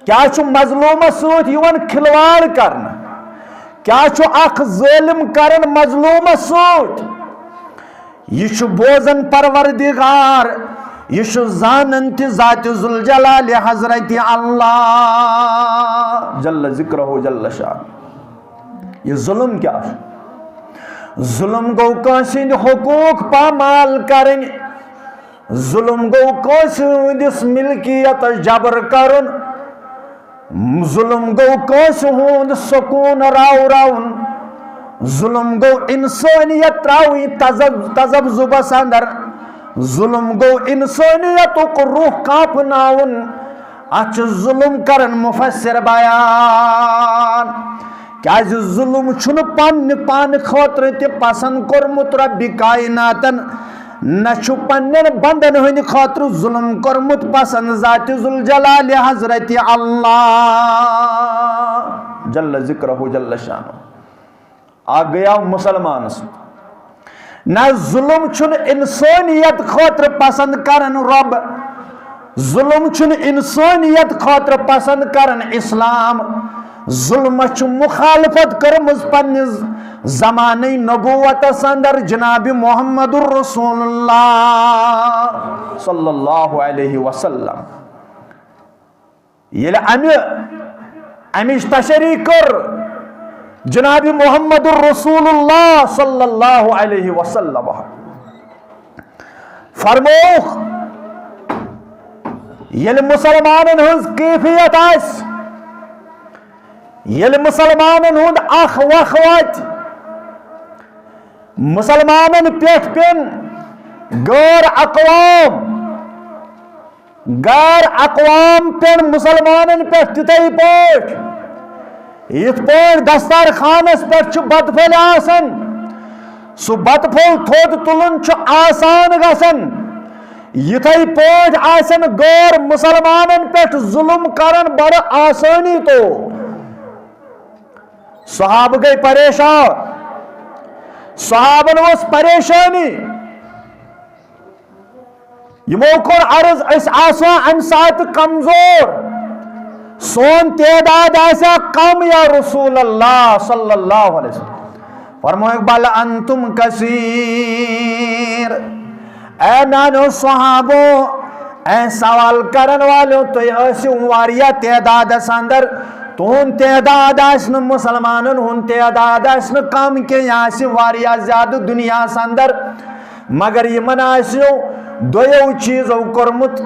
کیا چھو مظلوم سوت یوان کھلواڑ کرنا کیا چھو اخ ظالم کرن مظلوم سوت یہ چھو بوزن پروردگار یہ چھو زانن تی ذات ذوالجلال حضرت اللہ جل ذکرہ جل شان یہ ظلم کیا ظلم گو کانسند حقوق پامال کرن ظلم گو کانسندس ملکیت جبر کرن ظلم گو کانسند سکون راو راون ظلم گو انسانیت راوی تذبذبس اندر ظلم گو انسانیت کو روح کاپناون اچھ ظلم کرن مفسر بیان کیا ظلم چھن پان خاطر تے پسند کورمت رب کائناتن نہ پنن بندن ہند خاطر ظلم کورمت پسند ذات ذوالجلال حضرت اللہ جل ذکرہ جل شانہ آ گیا مسلمانس نہ ظلم چھن انسانیت خاطر پسند کرن رب ظلم چھن انسانیت خاطر پسند کرن اسلام ظلم چھ مخالفت کرمز پنز زمانہ نبوت اندر جناب محمد الرسول اللہ صلی اللہ علیہ وسلم یل امیش تشریح کر جناب محمد الرسول اللہ صلی اللہ علیہ وسلم فرموخ یل مسلمانن ہنز کیفیت آس یل مسلمانن ہند اخ وخوت مسلمانن پیٹھ پن غیر اقوام پن مسلمانن پیٹھ تتھے پٲٹھۍ یت پٲٹھۍ دستار خانس پیٹھ چھُ بتہٕ پھٔلۍ آسان سُہ بتہٕ پھوٚل تھوٚد تُلُن چھُ آسان گژھان یتھے پٲٹھۍ آسن غیر مسلمانن پیٹھ ظلم کرن بڑٕ آسانی تو صحابہ گئی پریشان صحابن اس پریشانی یمو کور عرض اس آسو ام سات کمزور سون تعداد آسا کم یا رسول اللہ صلی اللہ علیہ وسلم فرمائے بل انتم کثیر اے نانو صحابو اے سوال کرن والو تو ایسی واریا تعداد اندر تون تعداد آسن مسلمانن ہن تعداد آسن کم کے یہاں سے واریا زیادہ دنیا اندر مگر یمن آسیو دویو چیزو کرمت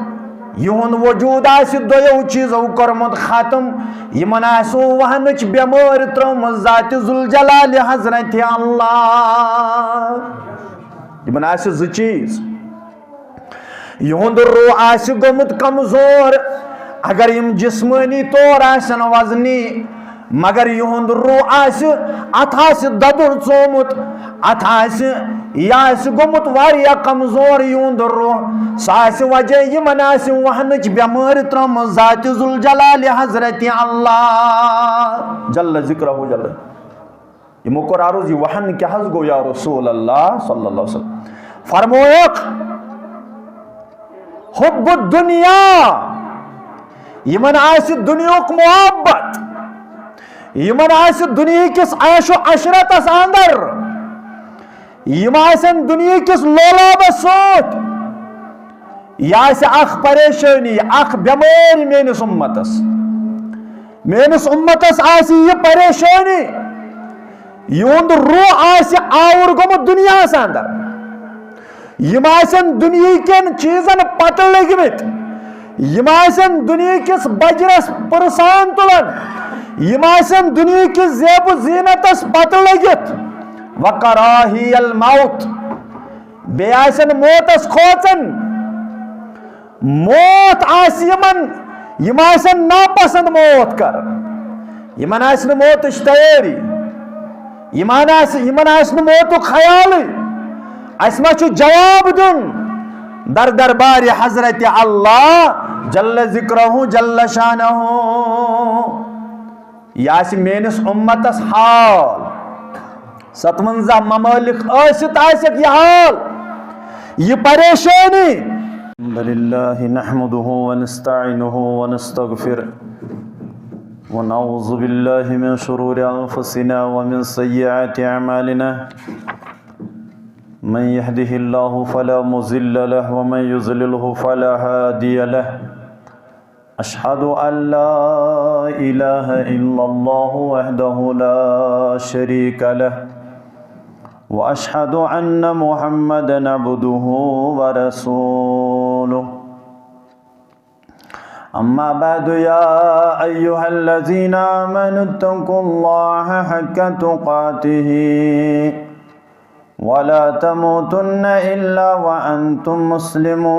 یہن وجود آسی دویو چیزو کرمت ختم یمن آسو وہنچ بیمار ترم ذات ذوالجلال حضرت اللہ یمن آسی زٕ چیز یہند روح آسی گمت کمزور اگر یم جسمانی طور آسن وزنی مگر یہند روح آسی ات آسی ددر ژومت ات آسی یہ آسی گمت واریا کمزور یہند روح سہ آسی وجہ یمن آسی وہنچ بیمار ترم ذات ذوالجلال حضرت اللہ جل ذکرہ جل یمو کور عرض یہ وہن کیا حض گو یا رسول اللہ صلی اللہ علیہ وسلم فرمویک حب الدنیا یمن آس دنیا محبت یمن آس دنیا کس عیش و عشرت اندر یم آسن دنیا کس لولابس سوت یہ آس اخ پریشانی اخ بیماری میانس امتس آس یہ پریشانی یہند روح آس آور گومت دنیا اندر یم آسن دنیا کن چیزن پتہ لگمت یم آسن دنیا کس بجرس پرسان تلن یم آسن دنیا کس زیب و زینتس پتہ لگت وکراہی الموت بے آسن موتس کھوچن موت آس یم آسن ناپسند موت کر یمن آسن موتش تیاری یمن آسن موت خیال اسما چھو جواب دن در دربار حضرت اللہ جل ذکرہ جل شانہ یاسی مینس امتس حال 57 ممالک آست یہ حال یہ پریشانی الحمدللہ نحمدہ ونستعینہ ونستغفر ونعوذ بالله من شرور أنفسنا ومن سيئات أعمالنا من يهده الله فلا مضل له ومن يضلله فلا هادي له أشهد أن لا إله إلا الله وحده لا شريك له وأشهد أن محمدا عبده ورسوله أما بعد يا أيها الذين آمنوا اتقوا الله حق تقاته ولا تموتن إلا وأنتم مسلمون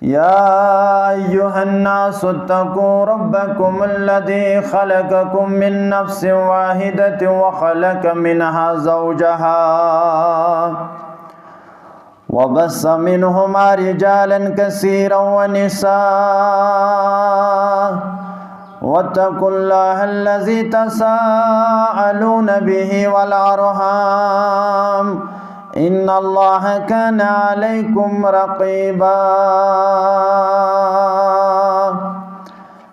يا أيها الناس اتقوا ربكم الذي خلقكم من نفس واحدة وخلق منها زوجها وبث منهما رجالا كثيرا ونساء واتقوا الله الذي تساءلون به والأرحام إن الله كان عليكم رقيبا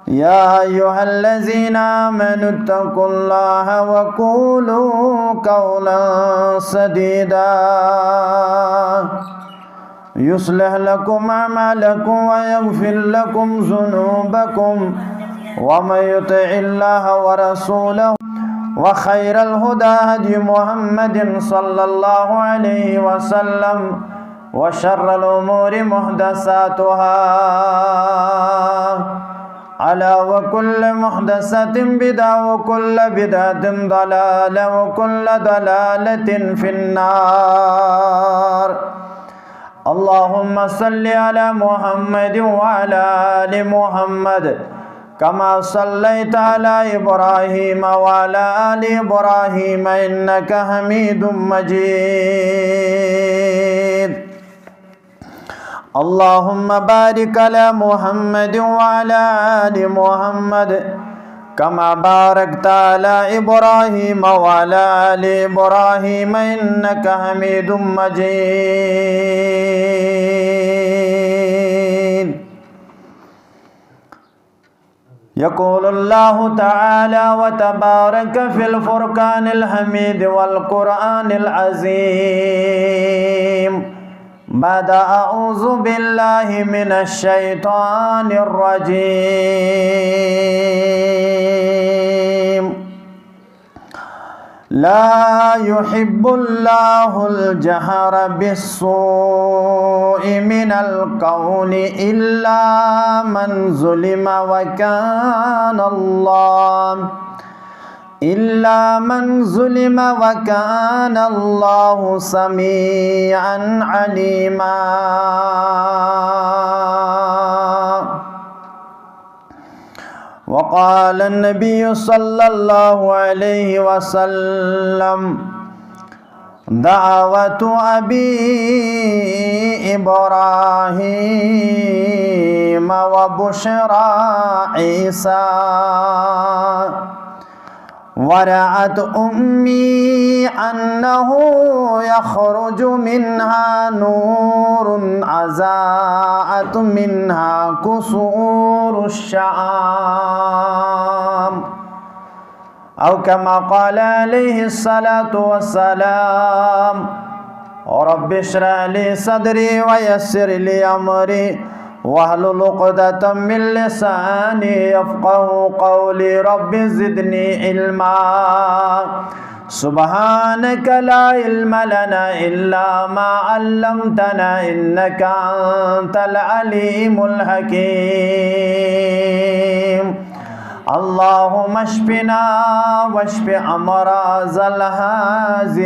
يا أيها الذين آمنوا اتقوا الله وقولوا قولا سديدا يصلح لكم أعمالكم ويغفر لكم ذنوبكم ومن يطع الله ورسوله وخير الهدى هدي محمد صلى الله عليه وسلم وشر الأمور محدثاتها ألا وكل محدثة بدعة وكل بدعة ضلالة وكل ضلالة في النار اللهم صل على محمد وعلى آل محمد كما صليت على إبراهيم وعلى آل إبراهيم إنك حميد مجيد اللهم بارك على محمد وعلى آل محمد كما باركت على إبراهيم وعلى آل إبراهيم إنك حميد مجيد يقول الله تعالى وتبارك في الفرقان الحميد والقرآن العظيم بعد أعوذ بالله من الشيطان الرجيم لا يحب الله الجهر بالسوء من القول إلا من ظلم وكان الله سميعا عليما وقال النبي صلى الله عليه وسلم دعوة أبي إبراهيم وبشرى عيسى ورعت أمي أنه يخرج منها نور عزاءت منها كسور الشام أو كما قال عليه الصلاة والسلام رب اشرح لي صدري ويسر لي أمري واحلل عقدة من لساني يفقهوا قولي رب زدني علما سبحانك لا علم لنا إلا ما علمتنا إنك أنت العليم الحكيم اللهم اشفنا واشف أمراض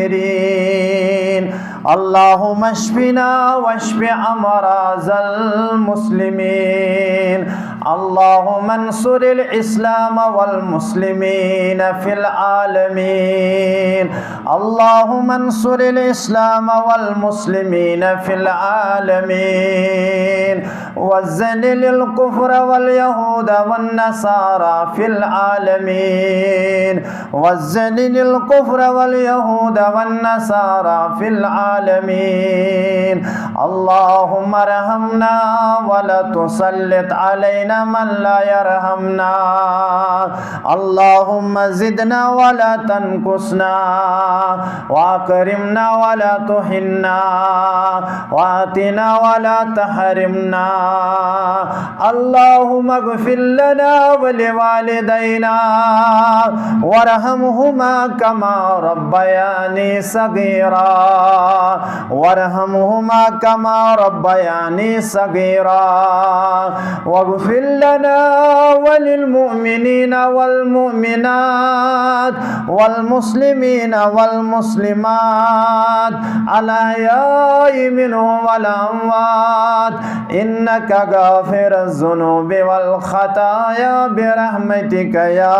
الحاضرين اللهم اشفنا واشف أمراض المسلمين اللهم انصر الإسلام والمسلمين في العالمين اللهم انصر الإسلام والمسلمين في العالمين وزلل الكفر واليهود والنصارى في العالمين وزلل الكفر واليهود والنصارى في العالمين اللهم ارحمنا ولا تسلط علينا من لا يرحمنا اللهم زدنا ولا تنقصنا واكرمنا ولا تهنا واتنا ولا تحرمنا اللهم اغفر لنا ولوالدينا وارحمهما كما ربياني صغيرا وارحمهما كما ربياني صغيرا واغفر لنا وللمؤمنين والمؤمنات والمسلمين والمسلمات الأحياء منهم والأموات إنك غافر الذنوب والخطايا برحمتك يا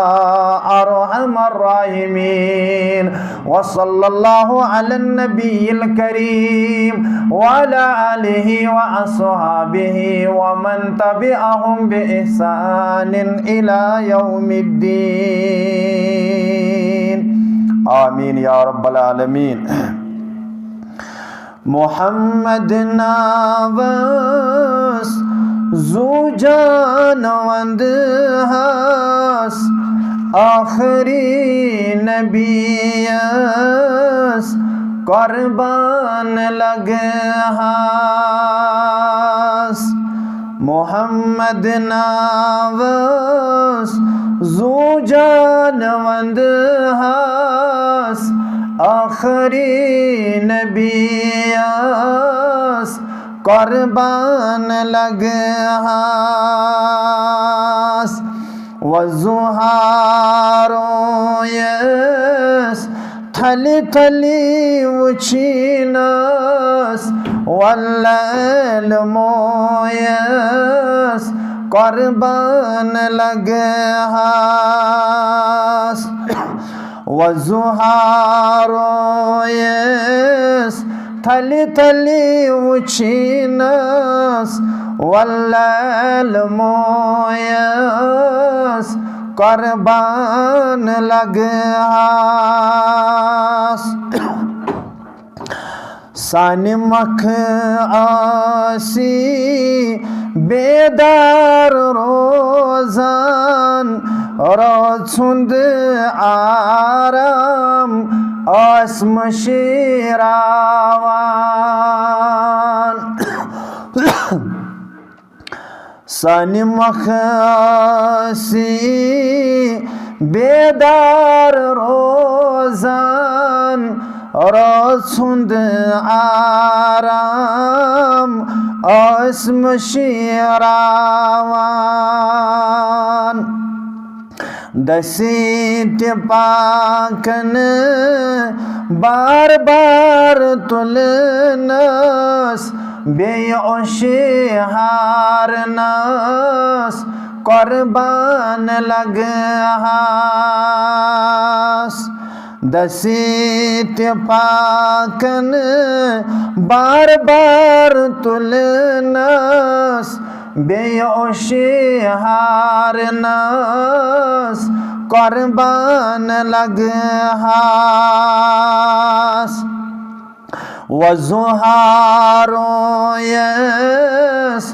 أرحم الراحمين وصلى الله على النبي الكريم وعلى آله وأصحابه ومن تبعهم بإحسان إلى يوم الدين آمين يا رب العالمين محمد ناوس زو جانوند ہاس آخری نبیس قربان لگ ہاس محمد ناوس زو جانوند ہاس آخری نبیس قربان لگ ہاس وزہارو یس تھلی تھلی وچینس واللیل مویس قربان لگ ہاس وزہارو یس تھلی تھلی وچینس واللیل مویس قربان لگ ہاس سانی مکھ آسی بیدار روزان روز سند آرام آسم شیراوان سانی مکھ آسی بیدار روزان روز سند آرام آسم شیراوان دسیت پاکن بار بار تلنس بیعشی ہارنس قربان لگ ہاس دسیت پاکن بار بار تلنس بیعشی ہارنس قربان لگ ہاس وزہارو یس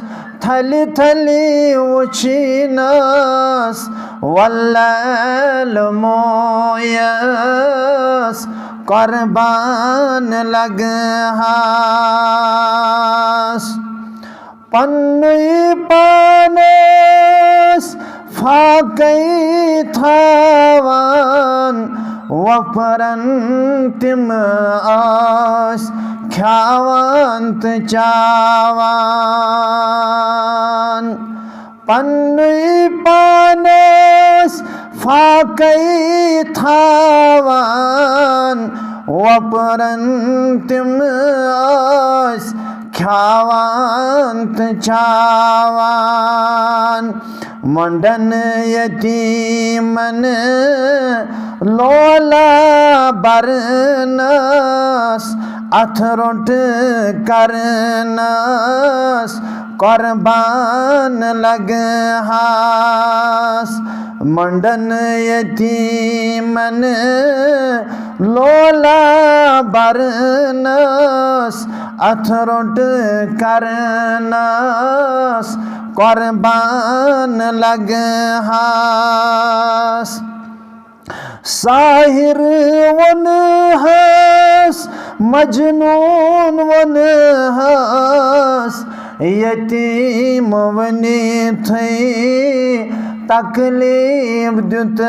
تھلی تھلی وچینس واللیل مویس قربان لگ ہاس پنوی پانس فاقی تھاوان وپرن تم آس کھاوانت چاوان پنوی پانس فاقی تھاوان وپرن تم آس کھاوانت چاوان منڈن یتیمن لولا برنس اتھرٹ کرنس قربان لگ ہاس منڈن یتیمن لولا برنس اتھروٹ کرنس قربان لگ ہاس ساحر ون ہاس مجنون ون ہاس یتیم ونی تھئی تکلیف دیت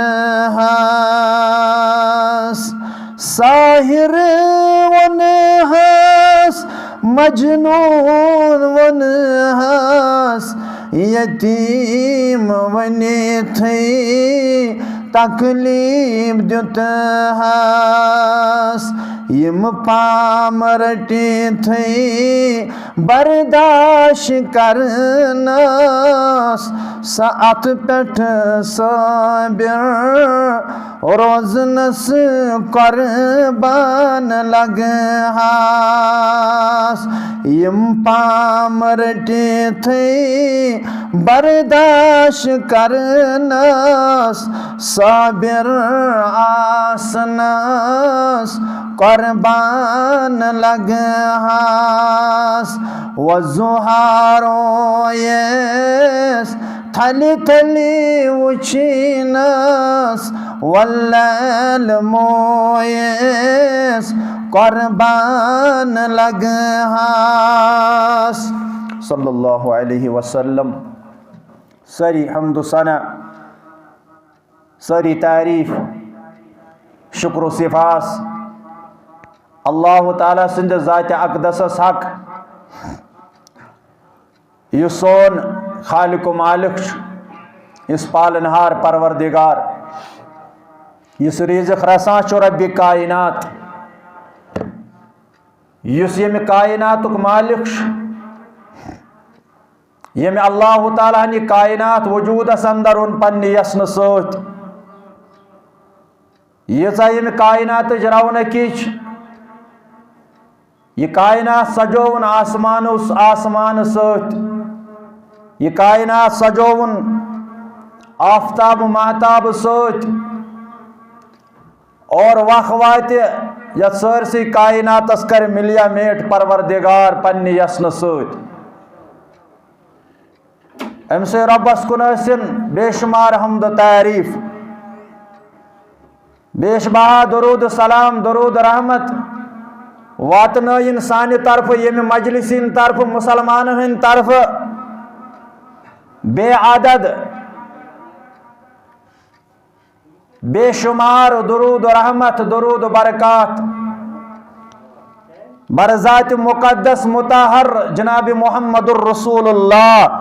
ہاس ساحر ون ہاس مجنون ون ہاس یتیم ونی تھئی تکلیف دیت ہاس یم پام رٹی تھئی برداشت کرنس سات پٹھ صابر روزنس قربان لگ ہاس یم پام رٹی تھئی برداشت کرنس صابر آسنس قربان لگ ہاس وزہارو یس تھلی تھلی وچینس واللیل مویس قربان لگ ہاس صلی اللہ علیہ وسلم. ساری حمد و ثنا، ساری تعریف، شکر و صفاس اللہ تعالیٰ سند ذات اقدسس حق یہ سون خالق و مالک اس پالنہار پروردگار اس رزق رسان چھ رب کائنات اس یم کائنات مالک یم اللہ تعالیٰ ہنی کائنات وجودس اندر ان پنہ یسن ست ییژا یم کائنات رونقی یہ کائنات سجون آسمان ست یہ کائنات سجون آفتاب و مہتاب ست اور وق وات یت سرسی کائناتس کر ملیا میٹ پروردگار پنہ یسن ست ام سے ربس کن ٲسِن بے شمار حمد و تعریف، بیش بہا درود سلام درود رحمت واتنائن سانہ طرف یم مجلسین طرف مسلمان ہند طرف بے عدد بے شمار درود رحمت درود برکات برذات مقدس مطہر جناب محمد الرسول اللہ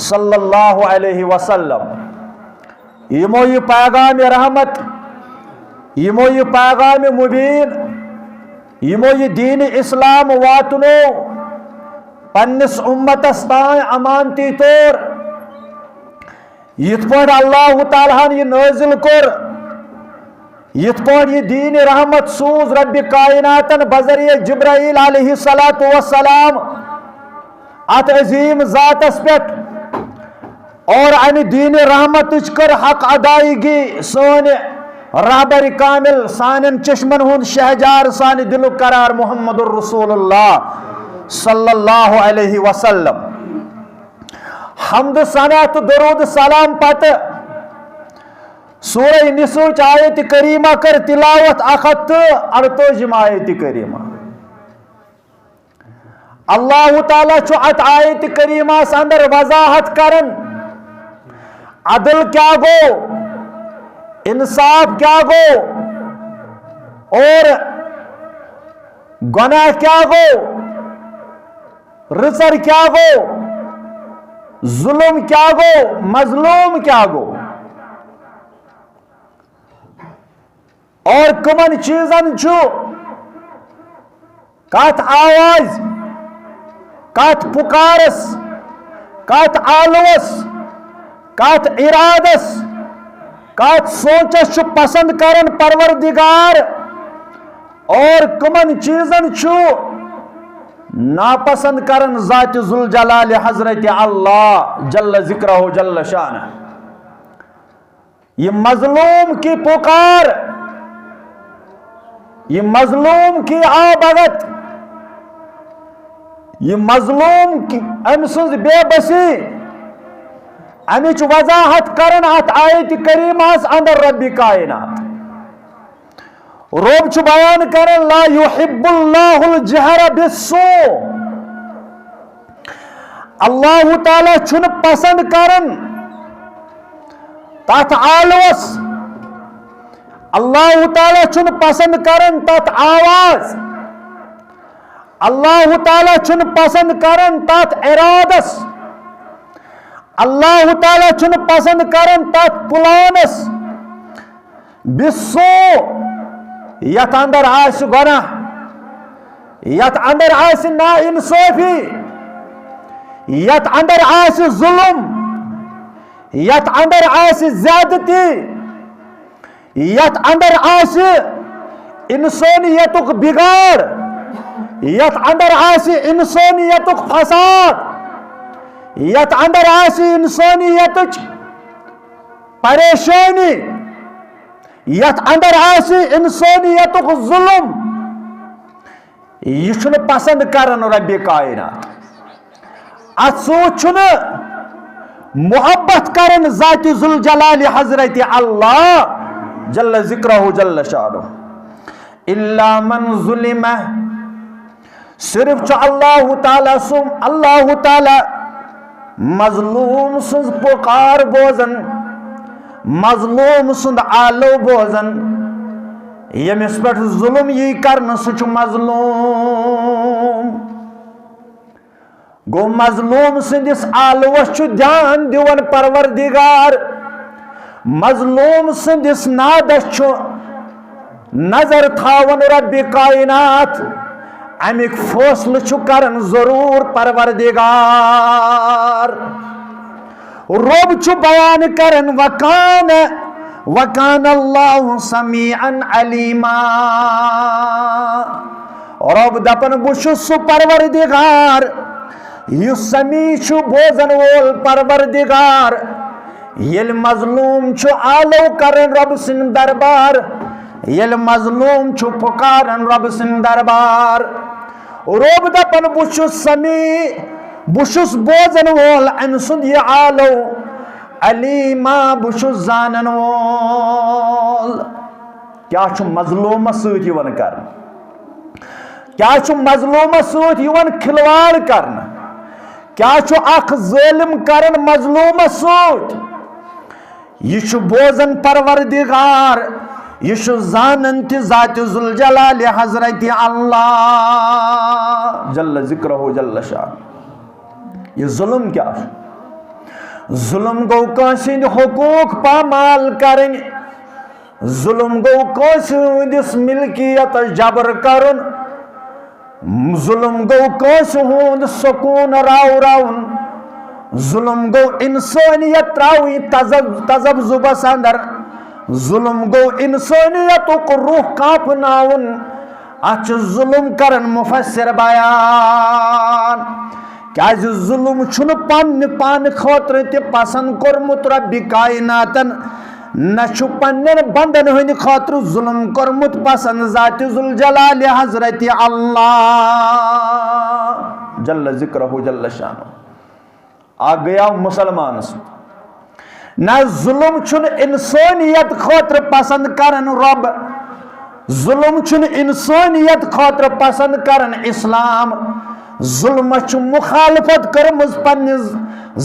صلی اللہ علیہ وسلم. یمو یہ پیغام رحمت، یمو یہ پیغام مبین، یمو یہ دین اسلام واتنو پنس امتس تائیں امانتی طور یت پٲٹھۍ اللہ تعالیٰ یہ نازل کور، یت پٲٹھۍ یہ دین رحمت سوز رب کائناتن بذریعہ جبرائیل علیہ السلام ات عظیم ذاتس پٮ۪ٹھ اور امہ دین رحمت کر حق ادائیگی سون رہبر کامل سانن چشمن ہند شہجار سان دل قرار محمد الرسول اللہ صلی اللہ علیہ وسلم. حمد ثنا تو درود سلام پتہ سورہ نسوچ آیت کریمہ کر تلاوت 138 آیت کریمہ. اللہ تعالیٰ چھ ات آیت کریمہ اندر وضاحت کرن عدل کیا گو، انصاف کیا گو، اور گناہ کیا گو، رچر کیا گو، ظلم کیا گو، مظلوم کیا گو، اور کمن چیزن چھو کت آواز کت پکارس کت آلوس کت ارادس کت سوچس چھو پسند کرن پروردگار، اور کمن چیزن چھو ناپسند کرن ذات ذوالجلال حضرت اللہ جل ذکرہ جل شانہ. یہ مظلوم کی پکار، یہ مظلوم کی آبگت، یہ مظلوم کی ام سز بے بسی امچ وضاحت کرن ات آیت کریمہ اندر رب کائنات. رب چھ بیان کرن لا یحب اللہ الجہر بالسوء. اللہ تعالی چھن پسند کرن تات آلوس، اللہ تعالی چھن پسند کرن تات آواز، اللہ تعالی چھن پسند کرن تات ارادس، اللہ تعالی چھن پسند کرن تات پلانس. بالسوء یت اندر آس گناہ، یت اندر آس نا انصافی، یت اندر آس ظلم، یت اندر آس زیادتی، یت اندر آس انسانیتک بگاڑ، یت اندر آس انسانیتک فساد، یت اندر آس انسانیتک پریشانی، یت اندر آس انسانیتک ظلم، یہ چھن پسند کرن رب کائنات. ات سوت چھن محبت کرن ذات ذوالجلال حضرت اللہ جل ذکرہ جل شانہ. الا من ظلم، صرف چھ اللہ تعالی مظلوم سز پکار بوزن، مظلوم سند آلو بوزن. یمس پہ ظلم یہ کرن سہ مظلوم. گو مظلوم سندس آلوس چھ دھیان دیون پروردگار، مظلوم سندس نادس چھ نظر تھاون رب کائنات. امیک فیصلہ چھ کرن ضرور پروردگار. رب چھ بیان کرن وکان اللہ سمیعا علیما. رب دپن بہ سہ پروردگار یس سمیع چھ بوزن وول پروردگار. یل مظلوم چھ آلو کرن رب سن دربار، یل مظلوم چھ پکارن رب سن دربار. رب دپن بہ سمیع، بہ بوزن وول ام سند یہ آلو، علیما بہ زانن وول. کیا چھ مظلوم ست یوان کرن، کیا چھ مظلوم ست یوان کھلواڑ کرن، کیا چھ اخ ظالم کرن مظلوم ست. یہ چھ بوزن پروردگار، یہ چھ زانن تہ ذات ذوالجلال حضرت اللہ جل ذکرہ جل شان. یہ ظلم کیا ہے؟ ظلم گو کانس ہند حقوق پامال کرن، ظلم گو کانس ہندس ملکیت جبر کرن، ظلم گو کانس ہند سکون راون، ظلم گو انسانیت تراوی تذبذبس اندر، ظلم گو انسانیتک روح کاپناون. اچھ ظلم کرن مفسر بیان. کیاز ظلم چھن پان خاطر تہ پسند کورمت رب کائناتن، نہ چھ پنن بندن ہند خاطر ظلم کورمت پسند ذات ذوالجلال حضرت اللہ جل ذکرہ جل شانہ. آ گیا مسلمانس نہ ظلم چھن انسانیت خاطر پسند کرن رب، ظلم چھن انسانیت خاطر پسند کرن اسلام. ظلم چھ مخالفت کرمز پنس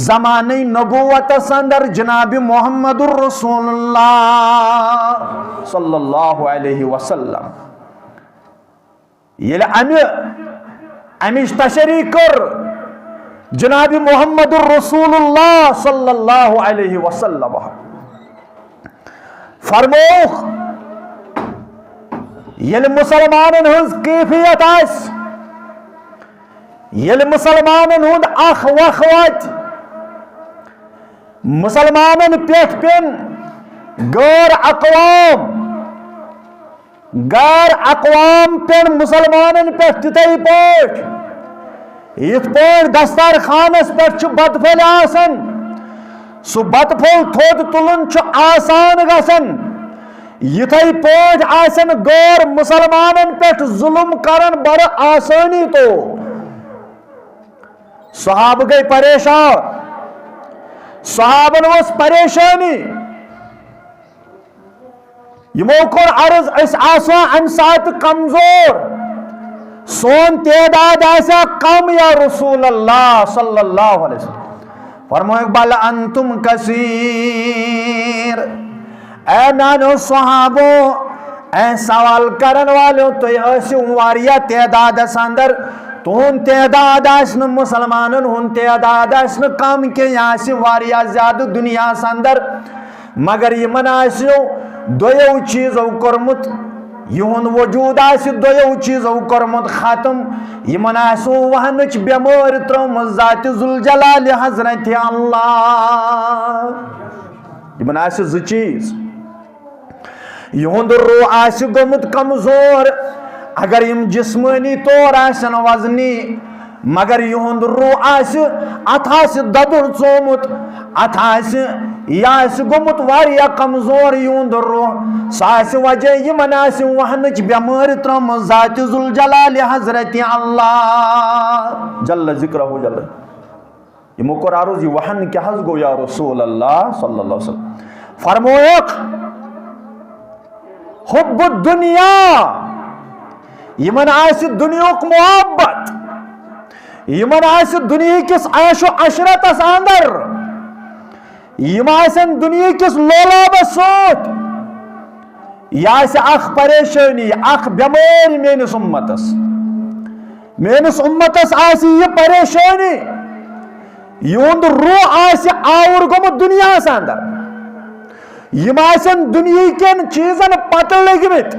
زمانہ نبوت اندر جناب محمد الرسول اللہ صلی اللہ علیہ وسلم. یل امچ تشریح کر جناب محمد الرسول اللہ صلی اللہ علیہ وسلم. فرموخ یل مسلمانن ہز کیفیت آس، یل مسلمانن ہند اخ وخوت، مسلمانن پیٹھ پن غیر اقوام پن مسلمانن پیٹھ تتھے پٲٹھۍ یت پٲٹھۍ دسترخانس پٮ۪ٹھ چھُ بتہٕ پھٔلۍ آسان سُہ بتہٕ پھوٚل تھوٚد تُلُن چھُ آسان گژھان یِتھَے پٲٹھۍ آسن غٲر مُسلمانن پٮ۪ٹھ ظُلم کرن بڑٕ آسٲنی تو صحابہٕ گٔے پریشان صحابن ؤژھ پریشٲنی یِمو کوٚر عرض أسۍ آسو اَمہِ ساتہٕ کمزور سون تعداد آسیا کم یا رسول اللہ صلی اللہ علیہ وسلم فرمویک بل انتم کثیر اے نانو صحابو اے سوال کرن والو تُہۍ ٲسِو واریاہ تعدادس اندر تُہُنٛد تعداد آسہِ نہٕ مُسلمانن ہُنٛد تعداد آسہِ نہٕ کم کینٛہہ یہِ آسہِ واریاہ زیادٕ دُنیاہس اندر مگر یِمن آسیو دویو چیٖزو کوٚرمُت یِہُنٛد وجوٗد آسہِ دویو چیٖزو کوٚرمُت ختم یِمن آسیو وہنٕچ بٮ۪مٲرۍ ترٲومٕژ ذاتِ ذوالجلالِ حضرتِ اللہ یِمن آسہِ زٕ چیٖز یِہُنٛد روح آسہِ گوٚمُت کمزور اگر یِم جسمٲنی طور آسن وزنی مگر یِہُنٛد روح آسہِ اتھ آسہِ ددُر ژومُت اتھ آسہِ یہِ آسہِ گوٚمُت واریاہ کمزور یِہُنٛد روح سُہ آسہِ وجہ یِمن آسہِ وہنٕچ بٮ۪مٲرۍ ترٲومٕژ ذاتِ ذوالجلالِ حضرتِ اللہ جل ذکرہُ جل یِمو کوٚر عرض یہِ وہن کیٛاہ حظ گوٚو یا رسول اللہ صلی اللہ علیہ وسلم فرمویکھ حب الدنیا یِمن آسہِ دُنیہُک محبت یِمن آسہِ دُنیہکِس عیش و عشرتس اندر یِم آسن دُنیہکِس لولابس سۭتۍ یہِ آسہِ اکھ پریشٲنی اکھ بٮ۪مٲرۍ میٲنِس اُمتس آسہِ یہِ پریشٲنی یِہُنٛد روح آسہِ آوُر گوٚمُت دُنیاہس اندر یِم آسن دُنیہکٮ۪ن چیٖزن پتہٕ لٔگمٕتۍ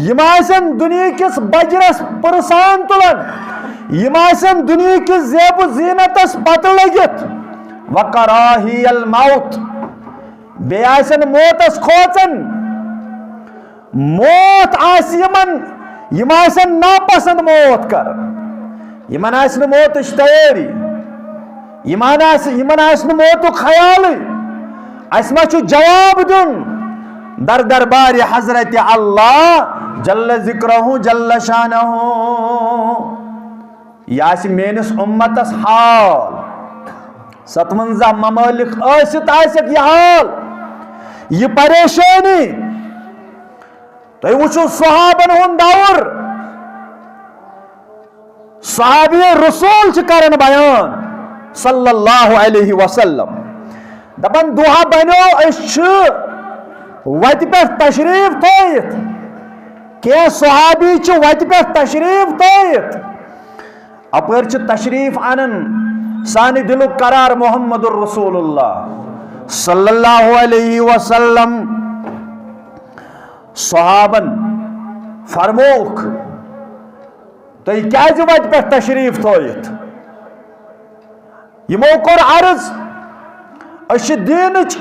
یِم آسن دُنیہکِس بجرس پٕرسان تُلان یِم آسن دُنیہکِس زیبہٕ زیٖنتس پتہٕ لٔگِتھ وکراہی الموت بیٚیہِ آسن موتس کھوژان موت آسہِ یِم آسن ناپسنٛد موت کران یِمن آسہِ نہٕ موتٕچ تیٲری یِمن آسہِ نہٕ موتُک خیالٕے اَسہِ ما چھُ جواب دیُن در دربارِ حضرتِ اللہ جل ذکرہُ جل شانہُ یہِ آسہِ میٲنِس اُمتس حال 57 ممالک ٲسِتھ آسٮ۪کھ یہِ حال یہِ پریشٲنی تُہۍ وٕچھِو صحابن ہُنٛد دور صحابی رسول چھِ کران بیان صلی اللہ علیہ وسلم دپان دۄہ بنیو أسۍ چھِ وتہِ پٮ۪ٹھ تشریف تھٲیِتھ کینٛہہ صحابی چھِ وتہِ پٮ۪ٹھ تشریف تھٲیِتھ اپٲرۍ چھِ تشریف انان سانہِ دلُک قرار محمد الرسول اللہ صلی اللہ علیہ وسلم صحابن فرموکھ تُہۍ کیازِ وتہِ پٮ۪ٹھ تشریف تھٲیِتھ یِمو کوٚر عرض أسۍ چھِ دیٖنٕچ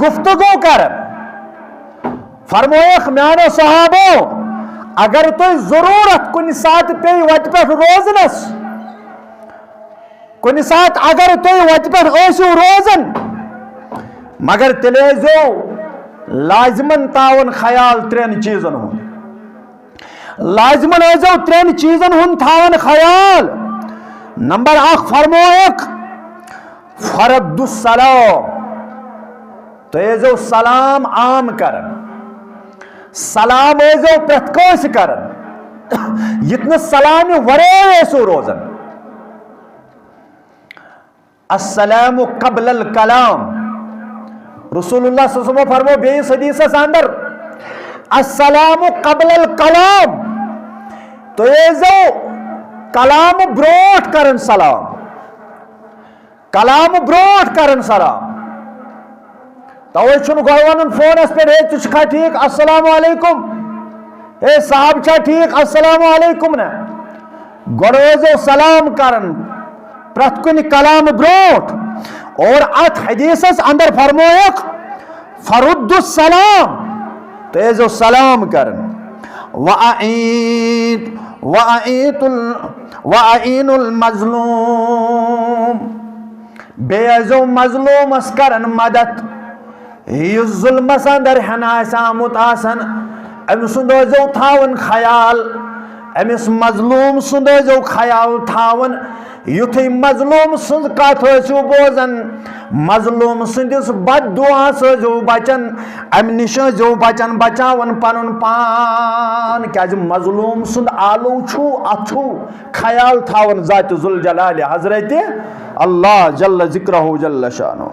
گفتگو کران فرمویکھ میانو صحابو اگر تُہۍ ضروٗرت کُنہِ ساتہٕ پیٚیہِ وتہِ پٮ۪ٹھ روزنس کُنہِ ساتہٕ اگر تُہۍ وتہِ پٮ۪ٹھ ٲسِو روزان مگر تیٚلہِ ٲسۍزیو لازمن تھاوان خیال 3 چیٖزن ہُنٛد لازمن ٲسۍزیو 3 چیٖزن ہُنٛد تھاوان خیال نمبر 1 فرمویکھ فرد السلام تُہۍ ٲسۍزیو سلام عام کران سلام ٲسۍزیو پرٛٮ۪تھ کٲنٛسہِ کران یِتھ نہٕ سلامہِ ورٲے ٲسِو روزان السلام قبل الکلام رسول اللہ صلی اللہ علیہ وسلم فرمو بیٚیِس حدیثس اندر السلام قبل الکلام تُہۍ ٲسۍزیو کلامہٕ برونٛٹھ کران سلام کلامہٕ برونٛٹھ کران سلام توے چھُنہٕ گۄڈٕ وَنُن فونس پٮ۪ٹھ ہے ژٕ چھُکھا ٹھیٖک السلام علیکم ہے صاحب چھا ٹھیٖک السلام علیکم نہ گۄڈٕ ٲسۍزیو سلام کران پرٛٮ۪تھ کُنہِ کلامہٕ برونٛٹھ اور اتھ حدیثس اندر فرمویکھ فرد السلام تُہۍ ٲسۍزیو سلام کران وَأَعِينُ الْمَظْلُومِ بیزو مظلوم اس کرن مدد یس ظلمس اندر ہنا آمت آسن امس سندو تھاون خیال امس مظلوم سندو خیال تھاون یتھے مظلوم سند کت ٲسِو بوزن مظلوم سندس بد دعا ٲسِو بچن امہ نش ٲسِو بچن بچاون پنن پان کیازِ مظلوم سند آلو چھو اتھو خیال تھاون ذات ذوالجلال حضرت اللہ جل ذکرہ جل شانہ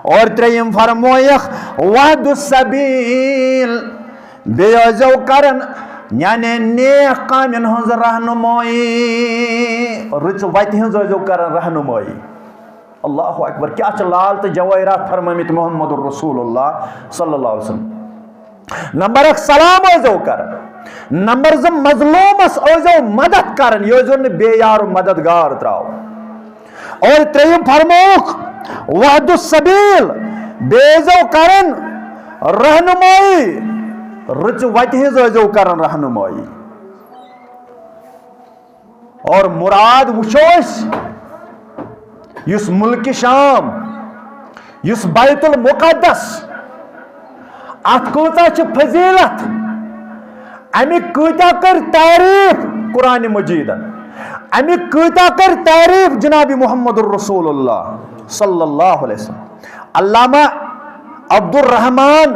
اور تریم فرمویخ وحد السبیل بیزو کرن یعنی نیک کامن ہز رہنمائی رچ وت ہز کرن رہنمائی اللہ اکبر کیا لال تو جوائرات فرمت محمد الرسول اللہ صلی اللہ علیہ وسلم نمبر 1 سلام ازو کرن نمبر 2 مظلومس ازو مدد کرن یہ ازو بے یار مددگار تراو اور تریم فرموک وحد السبیل بیزو کرن رہنمائی رچ وت ہز کرن رہنمائی اور مراد وچوس یس ملک شام یس بیت المقدس ات کوتا چھ فضیلت امیک کوتا کر تعریف قرآن مجیدن امیک کوتا کر تعریف جناب محمد الرسول اللہ صلی اللہ علیہ وسلم علامہ عبد الرحمن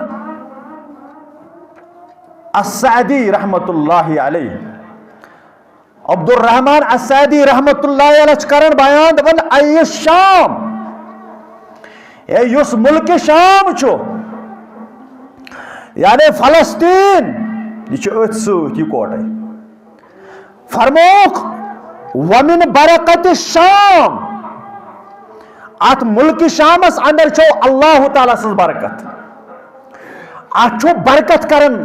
السعدی رحمت اللہ علیہ عبد الرحمن السعدی رحمت اللہ علیہ کرن بیان دپن ای شام اے یس ملک شام چھو یعنی فلسطین یہ چھو ات سوت یہ کوٹے فرموک ومن برکت الشام ات ملک شامس اندر چھو اللہ تعالیٰ سن برکت ات چھو برکت کرن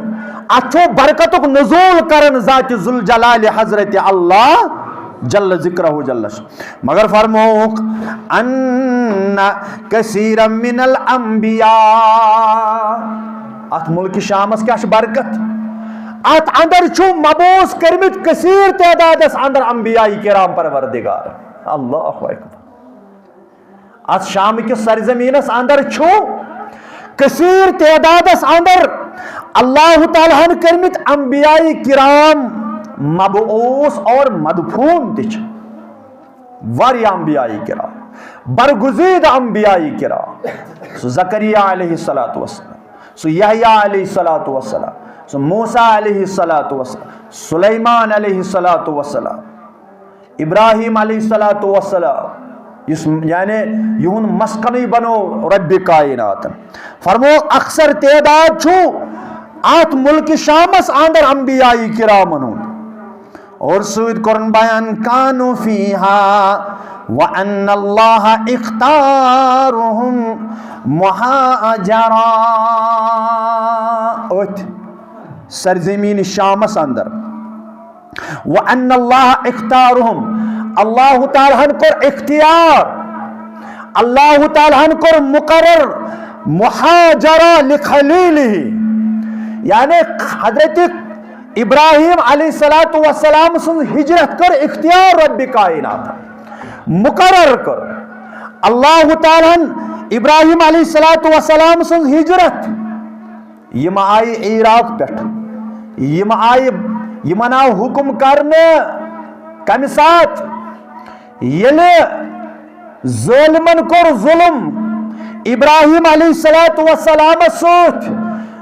اچھو برکتک نزول کرن ذات ذوالجلال حضرت اللہ جل ذکرہ جل مگر فرموک ان کثیرا من الانبیاء ات ملک شامس کیا برکت ات اندر چھو مبوس کرمت کثیر تعداد اس اندر انبیاء کرام پروردگار اللہ اکبر ات شام کے سرزمین اس اندر چھو کثیر تعداد اس اندر اللہ تعالیٰ نے کرمت انبیاء کرام مبعوث اور مدفون تچ واری انبیاء کرام برگزید انبیاء کرام سو زکریہ علیہ السلام سو یحییٰ علیہ السلام سو موسیٰ علیہ السلام سلیمان علیہ السلام ابراہیم علیہ السلام یعنی یہن مسکنی بنو رب کائنات فرمو اکثر تعداد چھو آت ملک شامس اندر انبیاء کرامن اور سوید قرآن بیان کانو فیہا وَأَنَّ اللَّهَ اِخْتَارُهُمْ مُحَاجَرًا سرزمین شامس اندر وَأَنَّ اللَّهَ اِخْتَارُهُمْ اللہ تعالیٰ کر اختیار اللہ تعالیٰ کر مقرر محاجرہ لخلیلہ یعنی حضرت ابراہیم علیہ السلام سن ہجرت کر اختیار رب کائنات مقرر کر اللہ تعالیٰ ابراہیم علیہ السلام سن ہجرت یم آئی عراق پیٹھ یمن آو حکم کرنے کمی ساتھ یلی ظالمن کر ظلم ابراہیم علیہ السلام سوت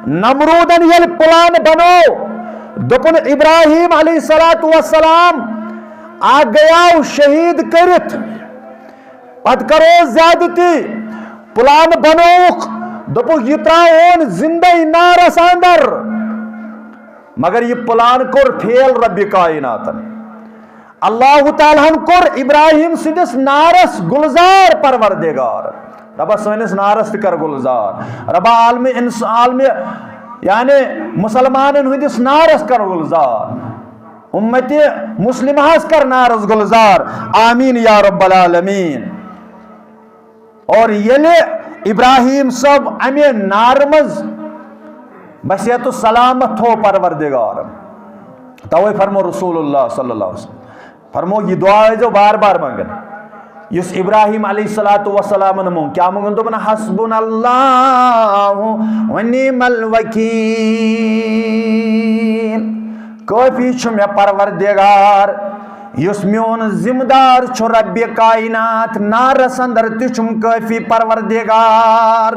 نمرودن یل پلان بنو دپن ابراہیم علیہ السلام آ گیاو شہید کرت پت کرو زیادتی پلان بنوک دپو یہ تراؤن زندہ نارس اندر مگر یہ پلان کر پھیل رب کائناتن اللہ تعالیٰ کر ابراہیم سندس نارس گلزار پروردگار ربا سنس نارس کر گلزار ربا عالم یعنی مسلمان ہندس نارس کر گلزار امت مسلمہ کر نارس گلزار آمین یا رب العالمین اور یلی ابراہیم صاحب امی نارمز بسیت و سلامت ہو پروردگار توے فرمو رسول اللہ صلی اللہ علیہ وسلم فرمو یہ دعا ہے جو بار بار مانگن یس ابراہیم علیہ الصلوۃ والسلام مونگ کیا مونگن تو حسبنا اللہ ونعم الوکیل کافی چھ مے پروردگار یس میون ذمہ دار چھ رب کائنات نارس اندر تم کافی پروردگار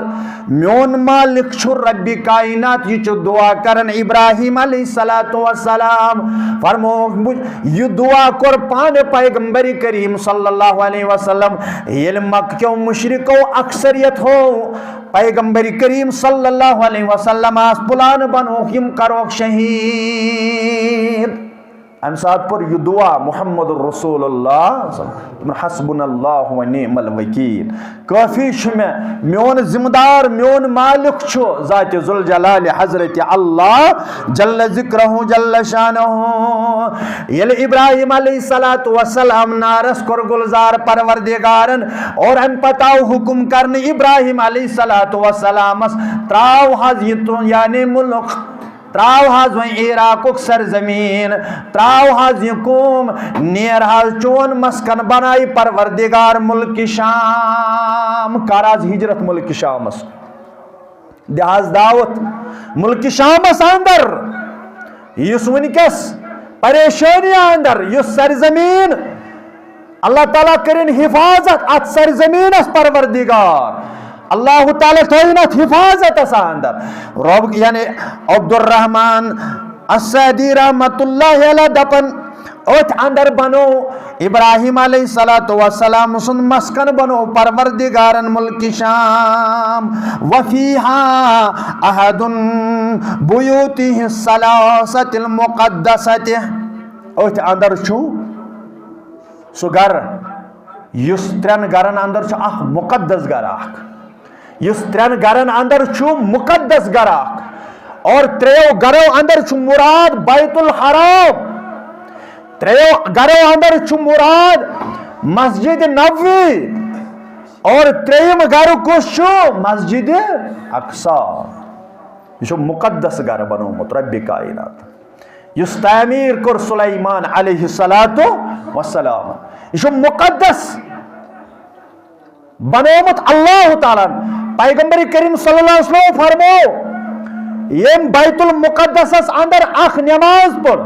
میون مالک چھ رب کائنات یہ دعا کرن ابراہیم علیہ الصلوۃ والسلام فرمو یہ دعا کر پانے پیغمبر کریم صلی اللہ علیہ وسلم یل مکہ مشرکو اکثریت ہو پیغمبر کریم صلی اللہ علیہ وسلم اس پلان بنو ہم کرو شہید ام سات پر یہ دعا محمد رسول اللہ حسبنا اللہ و نعم الوکیل کافی چھ میون ذمہ دار میون مالک چھ ذات ذوالجلال حضرت اللہ جل ذکرہ جل شانہ یل ابراہیم علیہ الصلوۃ والسلام نارس کر گلزار پروردگارن اور ام پتاو حکم کرن ابراہیم علیہ الصلوۃ والسلام تراو حض یعنی ملک تراو حض وہیں عراق سرزمین تراو حض یہ قوم نیر حض چون مسکن بنائی پروردگار ملک شام کاراز ہجرت ملک شام دہاز دعوت ملک شام اندر یس ونکس پریشانی اندر یس سرزمین اللہ تعالیٰ کرن حفاظت ات سرزمین اس پروردگار اللہ تعالیٰ تھوینت حفاظت اس اندر رب یعنی عبد الرحمن السعدی رحمت اللہ علیہ دپن اوت اندر بنو ابراہیم علیہ الصلوۃ والسلام سن مسکن بنو پروردگارن ملک شام وفیہا احد بیوتہ الثلاثۃ المقدسۃ اوت اندر چھو سو گر یس ترین گرن اندر چھو اخ مقدس گر اخ یس ترین گرن اندر چھو مقدس گر اخ اور تریو گرو اندر چھو مراد بیت الحرام تریو گرو اندر چھو مراد مسجد نبوی اور تریم گر کس چھو مسجد اقصی یہ چھو مقدس گر بنومت رب کائنات یس تعمیر کر سلیمان علیہ الصلوۃ والسلام یہ چھو مقدس بنومت اللہ تعالیٰ پیغمبر کریم صلی اللہ علیہ وسلم فرمو یم بیت المقدس اندر اخ نماز پر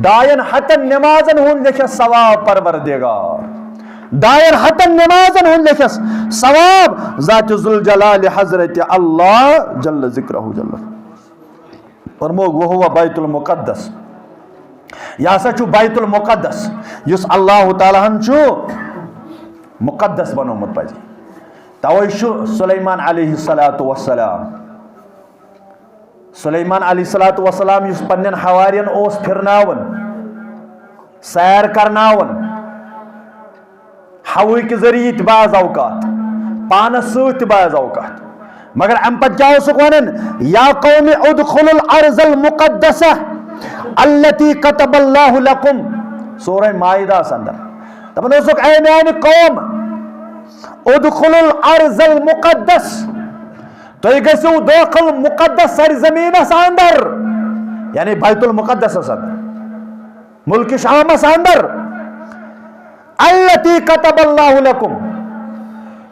دائن ہتن نمازن ہون لکھس ثواب پروردگار دائن ہتن نمازن ہون لکھس ثواب ذات ذوالجلال حضرت اللہ جل ذکرہ جل فرمو وہ بیت المقدس یا سا چھو بیت المقدس یس اللہ تعالیٰ ہن چھو مقدس بنومت پزی توے چھو سلیمان علیہ الصلوۃ والسلام سلیمان علیہ الصلوۃ والسلام یس پنن حوارین اوس پھرناون سیر کرناون ہوئی کے ذریعہ بعض اوقات پانس ست بعض اوقات مگر ام پت کیا اوسک ونن یا قوم ادخلوا الارض المقدسہ التي كتب اللہ لکم سورہ مائدہ اندر دپن اوسک اے میانہ قوم ادخلوا الارض المقدس تُہۍ گژھِو داخل مقدس سرزمینس اندر یعنی بیت المقدس اندر ملک شامس اندر التي كتب اللہ لکم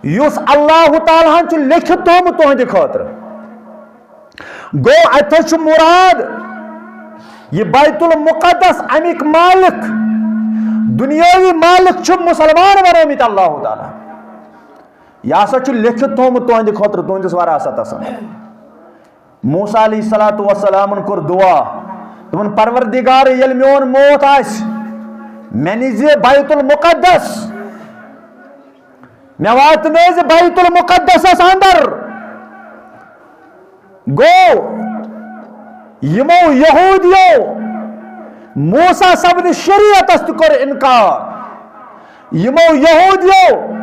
یس اللہ تعالیٰ ہن چھ لکھت تھومت تہنٛدِ خٲطرٕ گو اتھ چھ مراد یہ بیت المقدس امیک مالک دنیاوی مالک چھ مسلمان بنٲمٕتۍ اللہ تعالیٰ یہ ہسا چھ لکھت تھومت تہنٛدِ خٲطرٕ تہنٛدِس وراثتس موسیٰ علیہ الصلوۃ والسلام کور دعا دپن پروردگار ییٚلہِ میون موت آسہِ مےٚ نِزِ بیت المقدس مےٚ واتنٲیزِ بیت المقدسس اندر گو یمو یہودیو موسیٰ صبن شریعتس تہ کور انکار یمو یہودیو